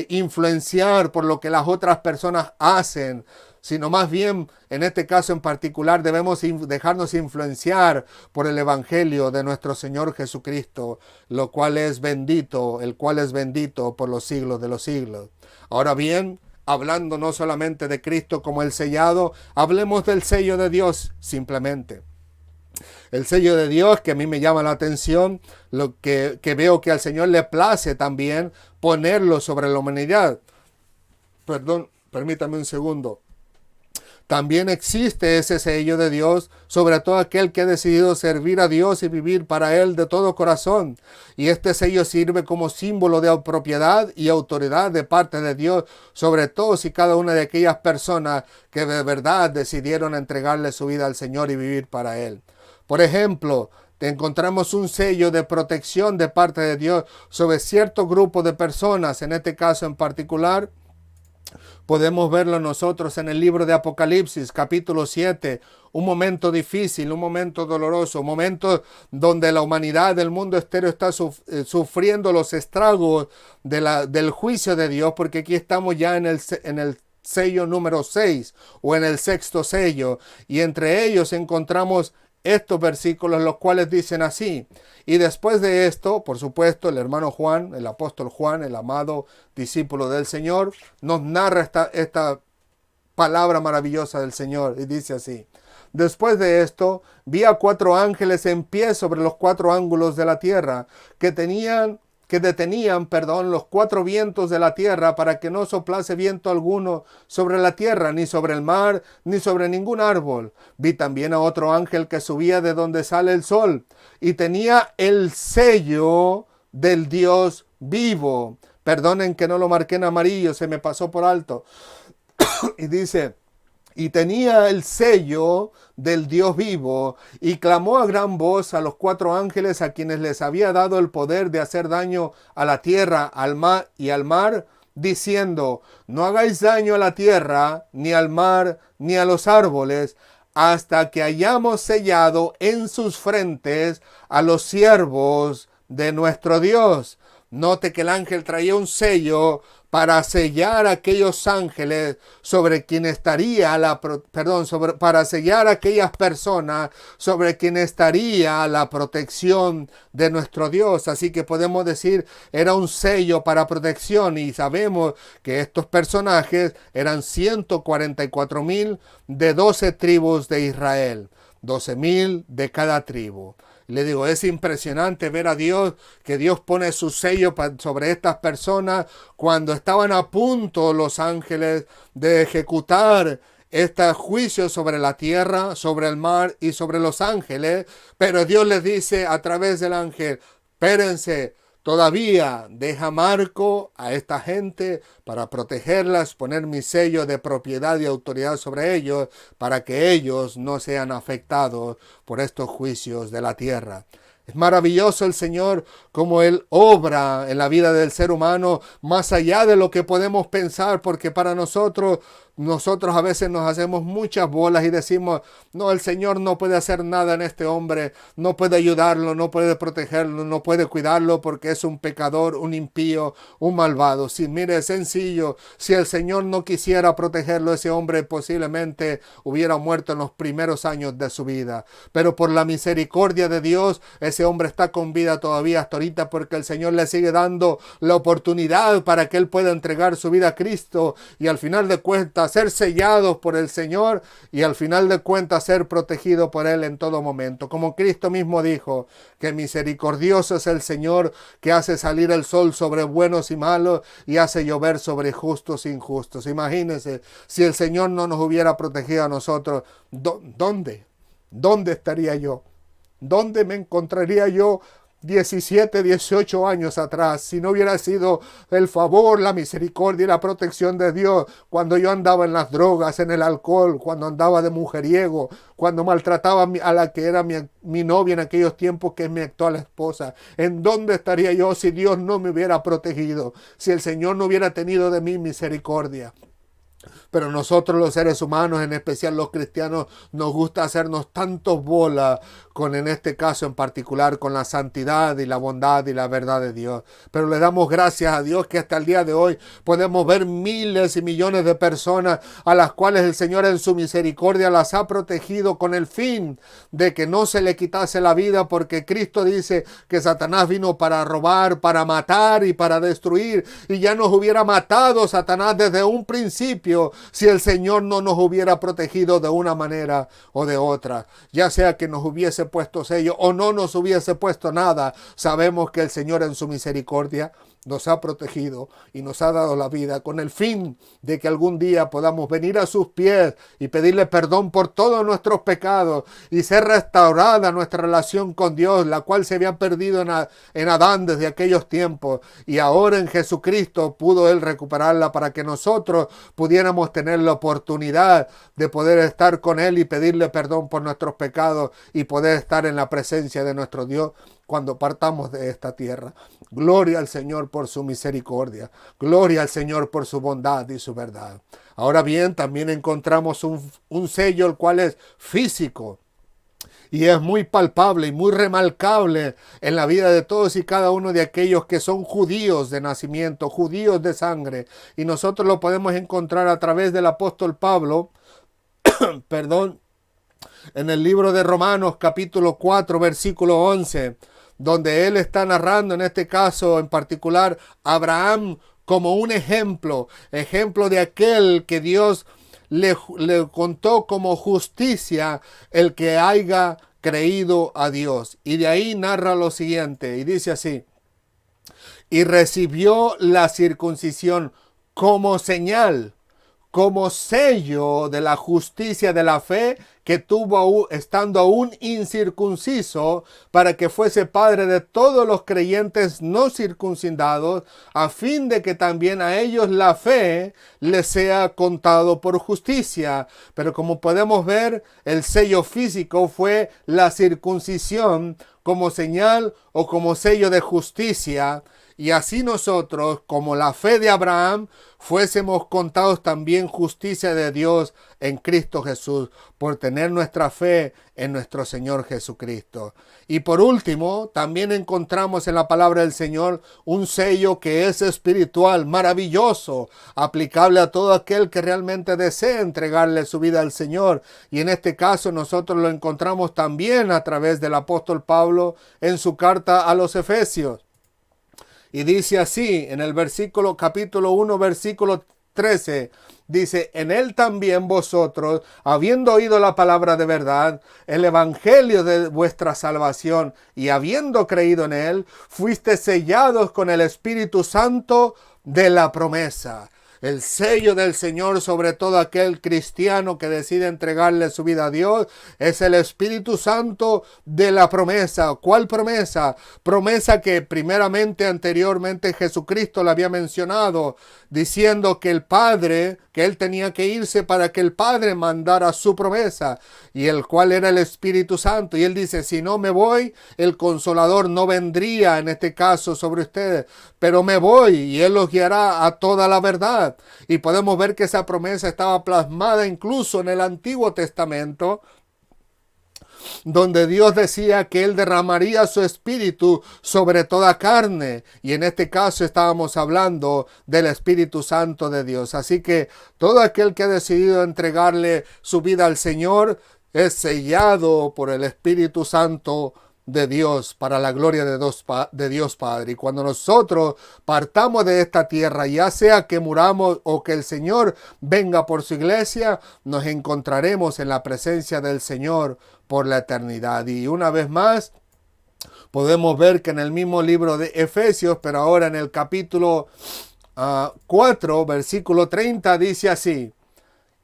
[SPEAKER 1] influenciar por lo que las otras personas hacen, sino más bien, en este caso en particular, debemos dejarnos influenciar por el evangelio de nuestro Señor Jesucristo, el cual es bendito por los siglos de los siglos. Ahora bien, hablando no solamente de Cristo como el sellado, hablemos del sello de Dios simplemente. El sello de Dios, que a mí me llama la atención, lo que veo que al Señor le place también ponerlo sobre la humanidad. Permítame un segundo. También existe ese sello de Dios sobre todo aquel que ha decidido servir a Dios y vivir para Él de todo corazón. Y este sello sirve como símbolo de propiedad y autoridad de parte de Dios sobre todos y cada una de aquellas personas que de verdad decidieron entregarle su vida al Señor y vivir para Él. Por ejemplo, encontramos un sello de protección de parte de Dios sobre cierto grupo de personas, en este caso en particular. Podemos verlo nosotros en el libro de Apocalipsis, capítulo 7, un momento difícil, un momento doloroso, un momento donde la humanidad del mundo entero está sufriendo los estragos del juicio de Dios, porque aquí estamos ya en el sello número 6 o en el sexto sello, y entre ellos encontramos estos versículos, los cuales dicen así. Y después de esto, por supuesto, el hermano Juan, el apóstol Juan, el amado discípulo del Señor, nos narra esta palabra maravillosa del Señor, y dice así: después de esto, vi a 4 ángeles en pie sobre los 4 ángulos de la tierra, que detenían los 4 vientos de la tierra, para que no soplase viento alguno sobre la tierra, ni sobre el mar, ni sobre ningún árbol. Vi también a otro ángel que subía de donde sale el sol, y tenía el sello del Dios vivo. Perdonen que no lo marqué en amarillo, se me pasó por alto. Y dice: y tenía el sello del Dios vivo, y clamó a gran voz a los 4 ángeles a quienes les había dado el poder de hacer daño a la tierra, al mar, diciendo: no hagáis daño a la tierra, ni al mar, ni a los árboles, hasta que hayamos sellado en sus frentes a los siervos de nuestro Dios. Note que el ángel traía un sello para sellar a aquellos ángeles sobre quien estaría para sellar a aquellas personas sobre quien estaría la protección de nuestro Dios. Así que podemos decir, era un sello para protección, y sabemos que estos personajes eran 144,000 de 12 tribus de Israel, 12,000 de cada tribu. Le digo, es impresionante ver a Dios, que Dios pone su sello sobre estas personas cuando estaban a punto los ángeles de ejecutar este juicio sobre la tierra, sobre el mar y sobre los ángeles. Pero Dios les dice a través del ángel, espérense, todavía deja marco a esta gente para protegerlas, poner mi sello de propiedad y autoridad sobre ellos, para que ellos no sean afectados por estos juicios de la tierra. Es maravilloso el Señor, como Él obra en la vida del ser humano, más allá de lo que podemos pensar, porque para nosotros a veces nos hacemos muchas bolas y decimos, no, el Señor no puede hacer nada en este hombre, no puede ayudarlo, no puede protegerlo, no puede cuidarlo porque es un pecador, un impío, un malvado. Sí, mire, es sencillo, si el Señor no quisiera protegerlo, ese hombre posiblemente hubiera muerto en los primeros años de su vida. Pero por la misericordia de Dios, ese hombre está con vida todavía hasta ahorita, porque el Señor le sigue dando la oportunidad para que él pueda entregar su vida a Cristo y al final de cuentas ser sellados por el Señor y al final de cuentas ser protegido por Él en todo momento. Como Cristo mismo dijo, que misericordioso es el Señor, que hace salir el sol sobre buenos y malos y hace llover sobre justos e injustos. Imagínense, si el Señor no nos hubiera protegido a nosotros, ¿dónde estaría yo? ¿Dónde me encontraría yo 17, 18 años atrás, si no hubiera sido el favor, la misericordia y la protección de Dios, cuando yo andaba en las drogas, en el alcohol, cuando andaba de mujeriego, cuando maltrataba a la que era mi novia en aquellos tiempos, que es mi actual esposa? ¿En dónde estaría yo si Dios no me hubiera protegido, si el Señor no hubiera tenido de mí misericordia? Pero nosotros los seres humanos, en especial los cristianos, nos gusta hacernos tantos bolas en este caso en particular, con la santidad y la bondad y la verdad de Dios. Pero le damos gracias a Dios que hasta el día de hoy podemos ver miles y millones de personas a las cuales el Señor en su misericordia las ha protegido con el fin de que no se le quitase la vida, porque Cristo dice que Satanás vino para robar, para matar y para destruir, y ya nos hubiera matado Satanás desde un principio si el Señor no nos hubiera protegido de una manera o de otra, ya sea que nos hubiese puesto sello o no nos hubiese puesto nada. Sabemos que el Señor en su misericordia nos ha protegido y nos ha dado la vida con el fin de que algún día podamos venir a sus pies y pedirle perdón por todos nuestros pecados y ser restaurada nuestra relación con Dios, la cual se había perdido en Adán desde aquellos tiempos, y ahora en Jesucristo pudo Él recuperarla para que nosotros pudiéramos tener la oportunidad de poder estar con Él y pedirle perdón por nuestros pecados y poder estar en la presencia de nuestro Dios cuando partamos de esta tierra. Gloria al Señor por su misericordia. Gloria al Señor por su bondad y su verdad. Ahora bien, también encontramos un sello, el cual es físico. Y es muy palpable y muy remarcable en la vida de todos y cada uno de aquellos que son judíos de nacimiento, judíos de sangre. Y nosotros lo podemos encontrar a través del apóstol Pablo, en el libro de Romanos capítulo 4, versículo 11, donde él está narrando en este caso en particular a Abraham como un ejemplo de aquel que Dios le contó como justicia el que haya creído a Dios. Y de ahí narra lo siguiente, y dice así: y recibió la circuncisión como señal, como sello de la justicia de la fe que tuvo estando aún incircunciso, para que fuese padre de todos los creyentes no circuncidados, a fin de que también a ellos la fe les sea contado por justicia. Pero como podemos ver, el sello físico fue la circuncisión como señal o como sello de justicia. y así nosotros, como la fe de Abraham, fuésemos contados también justicia de Dios en Cristo Jesús, por tener nuestra fe en nuestro Señor Jesucristo. Y por último, también encontramos en la palabra del Señor un sello que es espiritual, maravilloso, aplicable a todo aquel que realmente desea entregarle su vida al Señor. Y en este caso nosotros lo encontramos también a través del apóstol Pablo en su carta a los Efesios. Y dice así en el capítulo 1, versículo 13, dice: en él también vosotros, habiendo oído la palabra de verdad, el evangelio de vuestra salvación, y habiendo creído en él, fuiste sellados con el Espíritu Santo de la promesa. El sello del Señor sobre todo aquel cristiano que decide entregarle su vida a Dios es el Espíritu Santo de la promesa. ¿Cuál promesa? Promesa que anteriormente Jesucristo le había mencionado, diciendo que el Padre, que Él tenía que irse para que el Padre mandara su promesa, y el cual era el Espíritu Santo. Y Él dice: si no me voy, el Consolador no vendría en este caso sobre ustedes, pero me voy y Él los guiará a toda la verdad. Y podemos ver que esa promesa estaba plasmada incluso en el Antiguo Testamento, donde Dios decía que Él derramaría su espíritu sobre toda carne. Y en este caso estábamos hablando del Espíritu Santo de Dios. Así que todo aquel que ha decidido entregarle su vida al Señor es sellado por el Espíritu Santo de Dios, para la gloria de Dios Padre. Y cuando nosotros partamos de esta tierra, ya sea que muramos o que el Señor venga por su iglesia, nos encontraremos en la presencia del Señor por la eternidad. Y una vez más, podemos ver que en el mismo libro de Efesios, pero ahora en el capítulo 4, versículo 30, dice así: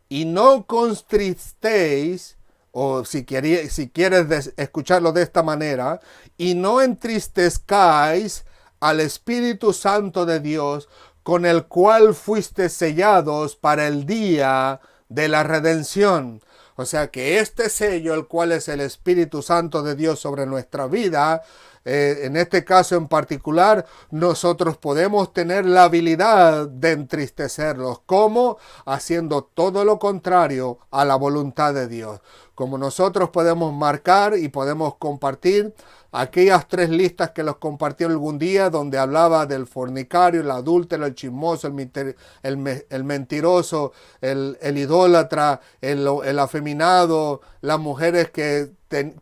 [SPEAKER 1] y no contristéis, o si quieres escucharlo de esta manera, y no entristezcáis al Espíritu Santo de Dios, con el cual fuiste sellados para el día de la redención. O sea que este sello, el cual es el Espíritu Santo de Dios sobre nuestra vida, en este caso en particular, nosotros podemos tener la habilidad de entristecerlos. ¿Cómo? Haciendo todo lo contrario a la voluntad de Dios. Como nosotros podemos marcar y podemos compartir aquellas 3 listas que los compartió algún día, donde hablaba del fornicario, el adúltero, el chismoso, el mentiroso, el idólatra, el afeminado, las mujeres que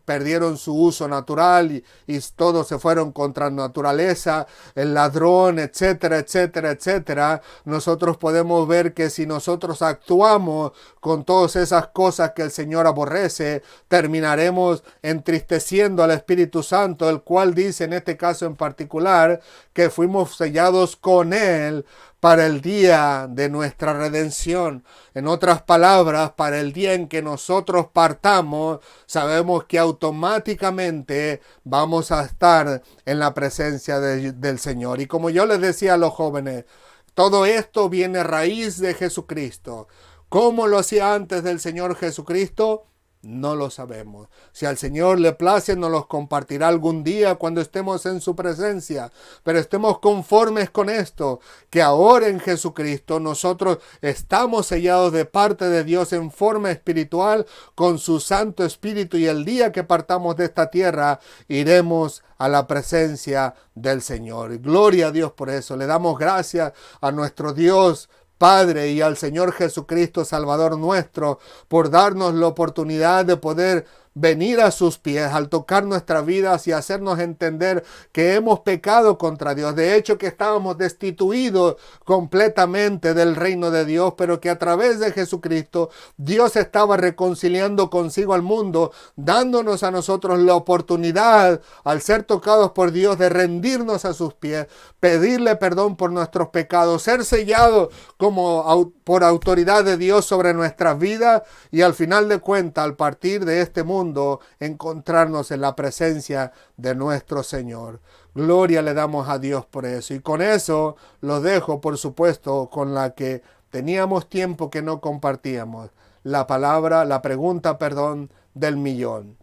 [SPEAKER 1] perdieron su uso natural y todos se fueron contra la naturaleza, el ladrón, etcétera, etcétera, etcétera. Nosotros podemos ver que si nosotros actuamos con todas esas cosas que el Señor aborrece, terminaremos entristeciendo al Espíritu Santo, el cual dice en este caso en particular que fuimos sellados con Él para el día de nuestra redención. En otras palabras, para el día en que nosotros partamos, sabemos que automáticamente vamos a estar en la presencia del Señor. Y como yo les decía a los jóvenes, todo esto viene a raíz de Jesucristo. ¿Cómo lo hacía antes del Señor Jesucristo? No lo sabemos. Si al Señor le place, nos los compartirá algún día cuando estemos en su presencia. Pero estemos conformes con esto, que ahora en Jesucristo nosotros estamos sellados de parte de Dios en forma espiritual con su Santo Espíritu, y el día que partamos de esta tierra iremos a la presencia del Señor. Gloria a Dios por eso. Le damos gracias a nuestro Dios Padre y al Señor Jesucristo, Salvador nuestro, por darnos la oportunidad de poder venir a sus pies al tocar nuestras vidas y hacernos entender que hemos pecado contra Dios. De hecho, que estábamos destituidos completamente del reino de Dios, pero que a través de Jesucristo Dios estaba reconciliando consigo al mundo, dándonos a nosotros la oportunidad, al ser tocados por Dios, de rendirnos a sus pies, pedirle perdón por nuestros pecados, ser sellados por autoridad de Dios sobre nuestras vidas, y al final de cuentas, al partir de este mundo, encontrarnos en la presencia de nuestro Señor. Gloria le damos a Dios por eso. Y con eso lo dejo, por supuesto, con la que teníamos tiempo que no compartíamos. La pregunta del millón.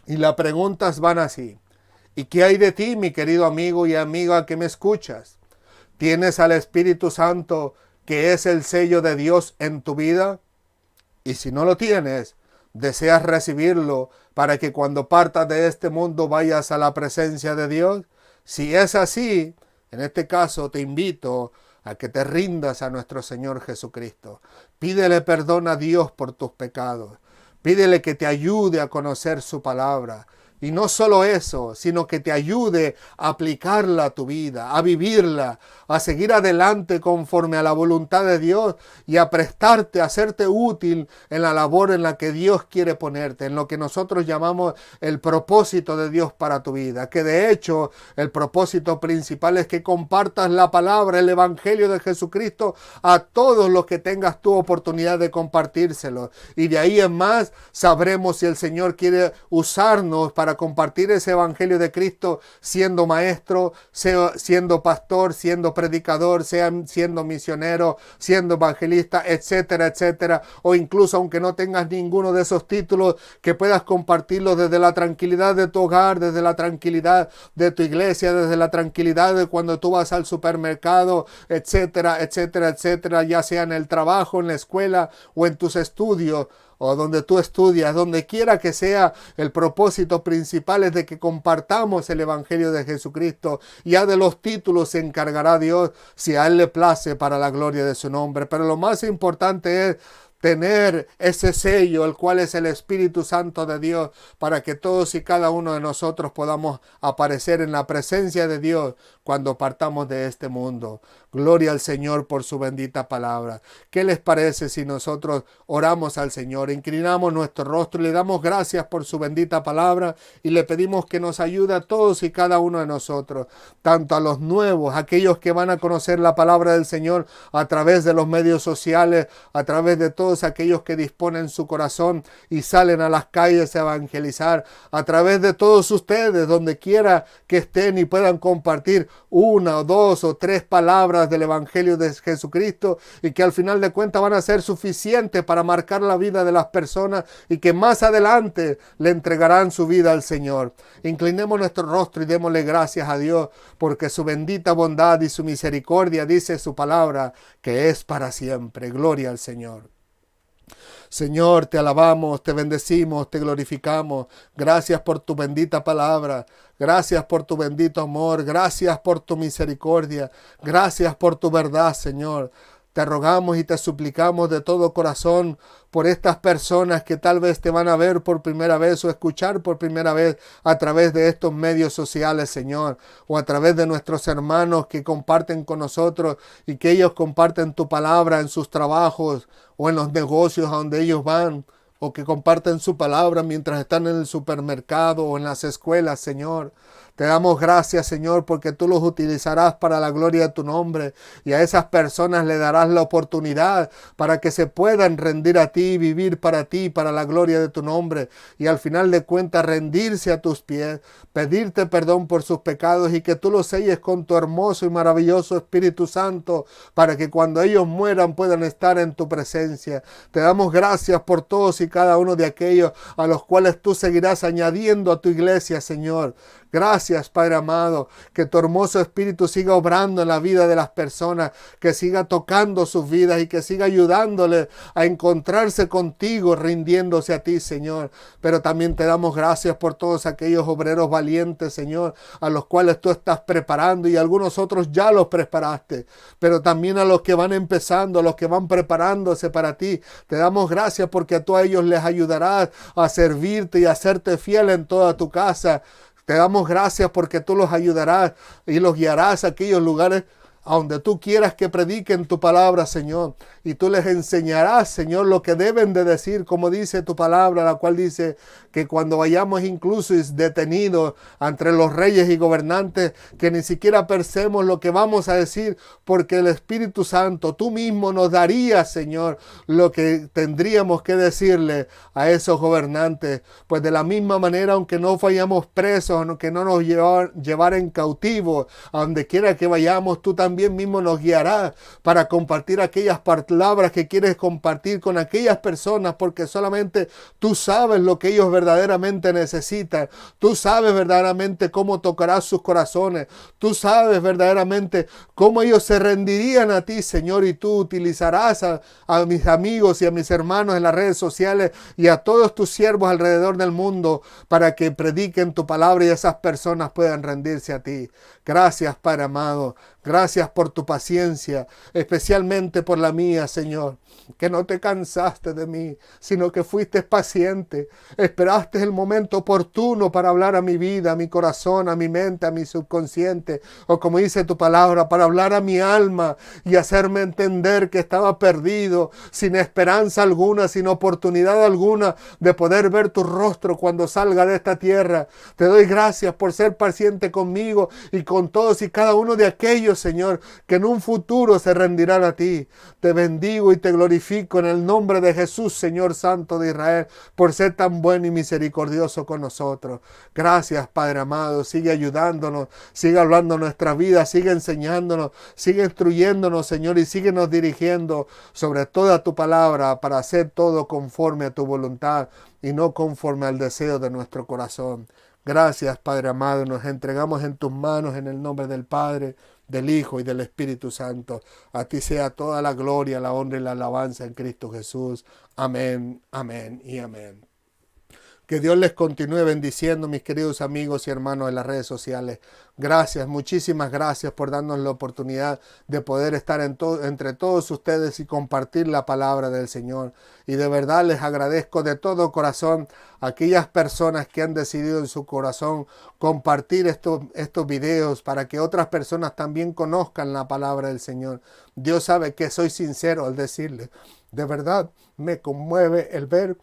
[SPEAKER 1] Y las preguntas van así: ¿Y qué hay de ti, mi querido amigo y amiga que me escuchas? ¿Tienes al Espíritu Santo, que es el sello de Dios en tu vida? Y si no lo tienes, ¿deseas recibirlo para que cuando partas de este mundo vayas a la presencia de Dios? Si es así, en este caso te invito a que te rindas a nuestro Señor Jesucristo. Pídele perdón a Dios por tus pecados. Pídele que te ayude a conocer su palabra. Y no solo eso, sino que te ayude a aplicarla a tu vida, a vivirla, a seguir adelante conforme a la voluntad de Dios y a prestarte, a hacerte útil en la labor en la que Dios quiere ponerte, en lo que nosotros llamamos el propósito de Dios para tu vida. Que de hecho el propósito principal es que compartas la palabra, el evangelio de Jesucristo a todos los que tengas tu oportunidad de compartírselo. Y de ahí en más sabremos si el Señor quiere usarnos para compartir ese evangelio de Cristo, siendo maestro, siendo pastor, siendo predicador, siendo misionero, siendo evangelista, etcétera, etcétera, o incluso aunque no tengas ninguno de esos títulos, que puedas compartirlo desde la tranquilidad de tu hogar, desde la tranquilidad de tu iglesia, desde la tranquilidad de cuando tú vas al supermercado, etcétera, etcétera, etcétera, ya sea en el trabajo, en la escuela o en tus estudios, o donde tú estudias, donde quiera que sea. El propósito principal es de que compartamos el evangelio de Jesucristo. Ya de los títulos se encargará Dios, si a Él le place, para la gloria de su nombre. Pero lo más importante es tener ese sello, el cual es el Espíritu Santo de Dios, para que todos y cada uno de nosotros podamos aparecer en la presencia de Dios cuando partamos de este mundo. Gloria al Señor por su bendita palabra. ¿Qué les parece si nosotros oramos al Señor, inclinamos nuestro rostro y le damos gracias por su bendita palabra y le pedimos que nos ayude a todos y cada uno de nosotros, tanto a los nuevos, aquellos que van a conocer la palabra del Señor a través de los medios sociales, a través de todos aquellos que disponen su corazón y salen a las calles a evangelizar, a través de todos ustedes, donde quiera que estén y puedan compartir una o dos o tres palabras del evangelio de Jesucristo, y que al final de cuentas van a ser suficientes para marcar la vida de las personas y que más adelante le entregarán su vida al Señor. Inclinemos nuestro rostro y démosle gracias a Dios, porque su bendita bondad y su misericordia, dice su palabra, que es para siempre. Gloria al Señor. Señor, te alabamos, te bendecimos, te glorificamos. Gracias por tu bendita palabra. Gracias por tu bendito amor. Gracias por tu misericordia. Gracias por tu verdad, Señor. Te rogamos y te suplicamos de todo corazón por estas personas que tal vez te van a ver por primera vez o escuchar por primera vez a través de estos medios sociales, Señor, o a través de nuestros hermanos que comparten con nosotros y que ellos comparten tu palabra en sus trabajos o en los negocios a donde ellos van, o que comparten su palabra mientras están en el supermercado o en las escuelas, Señor. Te damos gracias, Señor, porque tú los utilizarás para la gloria de tu nombre, y a esas personas le darás la oportunidad para que se puedan rendir a ti, vivir para ti, para la gloria de tu nombre, y al final de cuentas rendirse a tus pies, pedirte perdón por sus pecados y que tú los selles con tu hermoso y maravilloso Espíritu Santo, para que cuando ellos mueran puedan estar en tu presencia. Te damos gracias por todos y cada uno de aquellos a los cuales tú seguirás añadiendo a tu iglesia, Señor. Gracias, Padre amado, que tu hermoso Espíritu siga obrando en la vida de las personas, que siga tocando sus vidas y que siga ayudándoles a encontrarse contigo, rindiéndose a ti, Señor. Pero también te damos gracias por todos aquellos obreros valientes, Señor, a los cuales tú estás preparando, y algunos otros ya los preparaste, pero también a los que van empezando, a los que van preparándose para ti. Te damos gracias porque a ellos les ayudarás a servirte y a serte fiel en toda tu casa. Te damos gracias porque tú los ayudarás y los guiarás a aquellos lugares a donde tú quieras que prediquen tu palabra, Señor. Y tú les enseñarás, Señor, lo que deben de decir, como dice tu palabra, la cual dice que cuando vayamos incluso detenidos entre los reyes y gobernantes, que ni siquiera pensemos lo que vamos a decir, porque el Espíritu Santo, tú mismo nos darías, Señor, lo que tendríamos que decirle a esos gobernantes. Pues de la misma manera, aunque no vayamos presos, aunque no nos llevaren cautivos, a donde quiera que vayamos, tú también mismo nos guiarás para compartir aquellas palabras que quieres compartir con aquellas personas, porque solamente tú sabes lo que ellos verdaderamente verdaderamente necesitan. Tú sabes verdaderamente cómo tocarás sus corazones. Tú sabes verdaderamente cómo ellos se rendirían a ti, Señor, y tú utilizarás a mis amigos y a mis hermanos en las redes sociales y a todos tus siervos alrededor del mundo para que prediquen tu palabra y esas personas puedan rendirse a ti. Gracias, Padre amado. Gracias por tu paciencia, especialmente por la mía, Señor, que no te cansaste de mí, sino que fuiste paciente. Esperaste el momento oportuno para hablar a mi vida, a mi corazón, a mi mente, a mi subconsciente, o como dice tu palabra, para hablar a mi alma y hacerme entender que estaba perdido, sin esperanza alguna, sin oportunidad alguna de poder ver tu rostro cuando salga de esta tierra. Te doy gracias por ser paciente conmigo y con todos y cada uno de aquellos, Señor, que en un futuro se rendirán a ti. Te bendigo y te glorifico en el nombre de Jesús, Señor Santo de Israel, por ser tan bueno y misericordioso con nosotros. Gracias, Padre amado. Sigue ayudándonos, sigue hablando nuestra vida, sigue enseñándonos, sigue instruyéndonos, Señor, y síguenos dirigiendo sobre toda tu palabra para hacer todo conforme a tu voluntad y no conforme al deseo de nuestro corazón. Gracias, Padre amado. Nos entregamos en tus manos en el nombre del Padre, del Hijo y del Espíritu Santo. A ti sea toda la gloria, la honra y la alabanza en Cristo Jesús. Amén, amén y amén. Que Dios les continúe bendiciendo, mis queridos amigos y hermanos de las redes sociales. Gracias, muchísimas gracias por darnos la oportunidad de poder estar entre todos ustedes y compartir la palabra del Señor. Y de verdad les agradezco de todo corazón a aquellas personas que han decidido en su corazón compartir estos videos para que otras personas también conozcan la palabra del Señor. Dios sabe que soy sincero al decirle, de verdad me conmueve el ver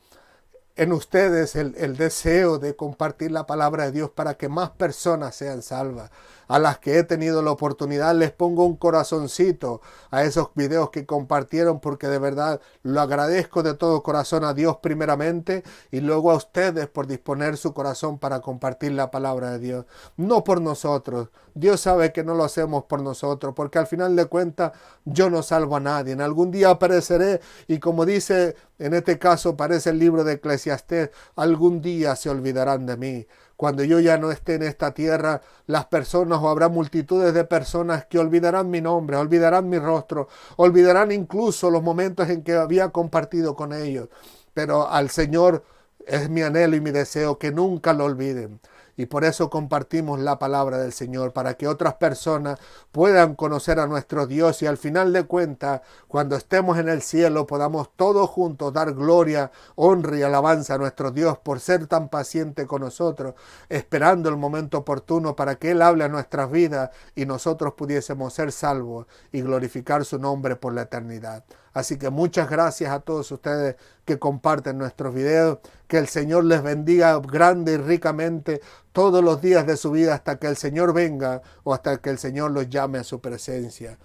[SPEAKER 1] en ustedes el deseo de compartir la palabra de Dios para que más personas sean salvas. A las que he tenido la oportunidad les pongo un corazoncito a esos videos que compartieron, porque de verdad lo agradezco de todo corazón a Dios primeramente y luego a ustedes por disponer su corazón para compartir la palabra de Dios. No por nosotros. Dios sabe que no lo hacemos por nosotros, porque al final de cuentas yo no salvo a nadie. En algún día apareceré y como dice en este caso parece el libro de Eclesiastés, algún día se olvidarán de mí. Cuando yo ya no esté en esta tierra, las personas o habrá multitudes de personas que olvidarán mi nombre, olvidarán mi rostro, olvidarán incluso los momentos en que había compartido con ellos. Pero al Señor es mi anhelo y mi deseo que nunca lo olviden. Y por eso compartimos la palabra del Señor, para que otras personas puedan conocer a nuestro Dios y al final de cuentas, cuando estemos en el cielo, podamos todos juntos dar gloria, honra y alabanza a nuestro Dios por ser tan paciente con nosotros, esperando el momento oportuno para que Él hable a nuestras vidas y nosotros pudiésemos ser salvos y glorificar su nombre por la eternidad. Así que muchas gracias a todos ustedes que comparten nuestros videos. Que el Señor les bendiga grande y ricamente todos los días de su vida hasta que el Señor venga o hasta que el Señor los llame a su presencia.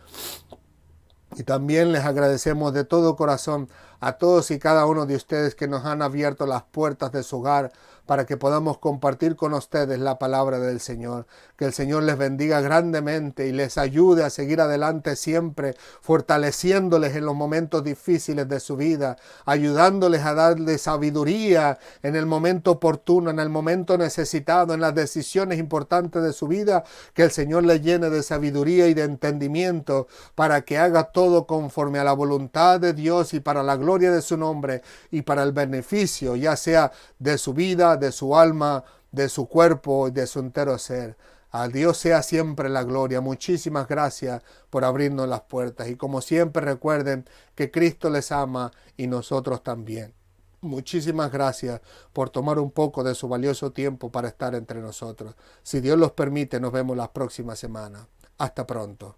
[SPEAKER 1] Y también les agradecemos de todo corazón a todos y cada uno de ustedes que nos han abierto las puertas de su hogar para que podamos compartir con ustedes la palabra del Señor. Que el Señor les bendiga grandemente y les ayude a seguir adelante siempre, fortaleciéndoles en los momentos difíciles de su vida, ayudándoles a darles sabiduría en el momento oportuno, en el momento necesitado, en las decisiones importantes de su vida. Que el Señor les llene de sabiduría y de entendimiento para que haga todo conforme a la voluntad de Dios y para la gloria de su nombre y para el beneficio, ya sea de su vida, de su alma, de su cuerpo y de su entero ser. A Dios sea siempre la gloria. Muchísimas gracias por abrirnos las puertas. Y como siempre recuerden que Cristo les ama y nosotros también. Muchísimas gracias por tomar un poco de su valioso tiempo para estar entre nosotros. Si Dios los permite, nos vemos la próxima semana. Hasta pronto.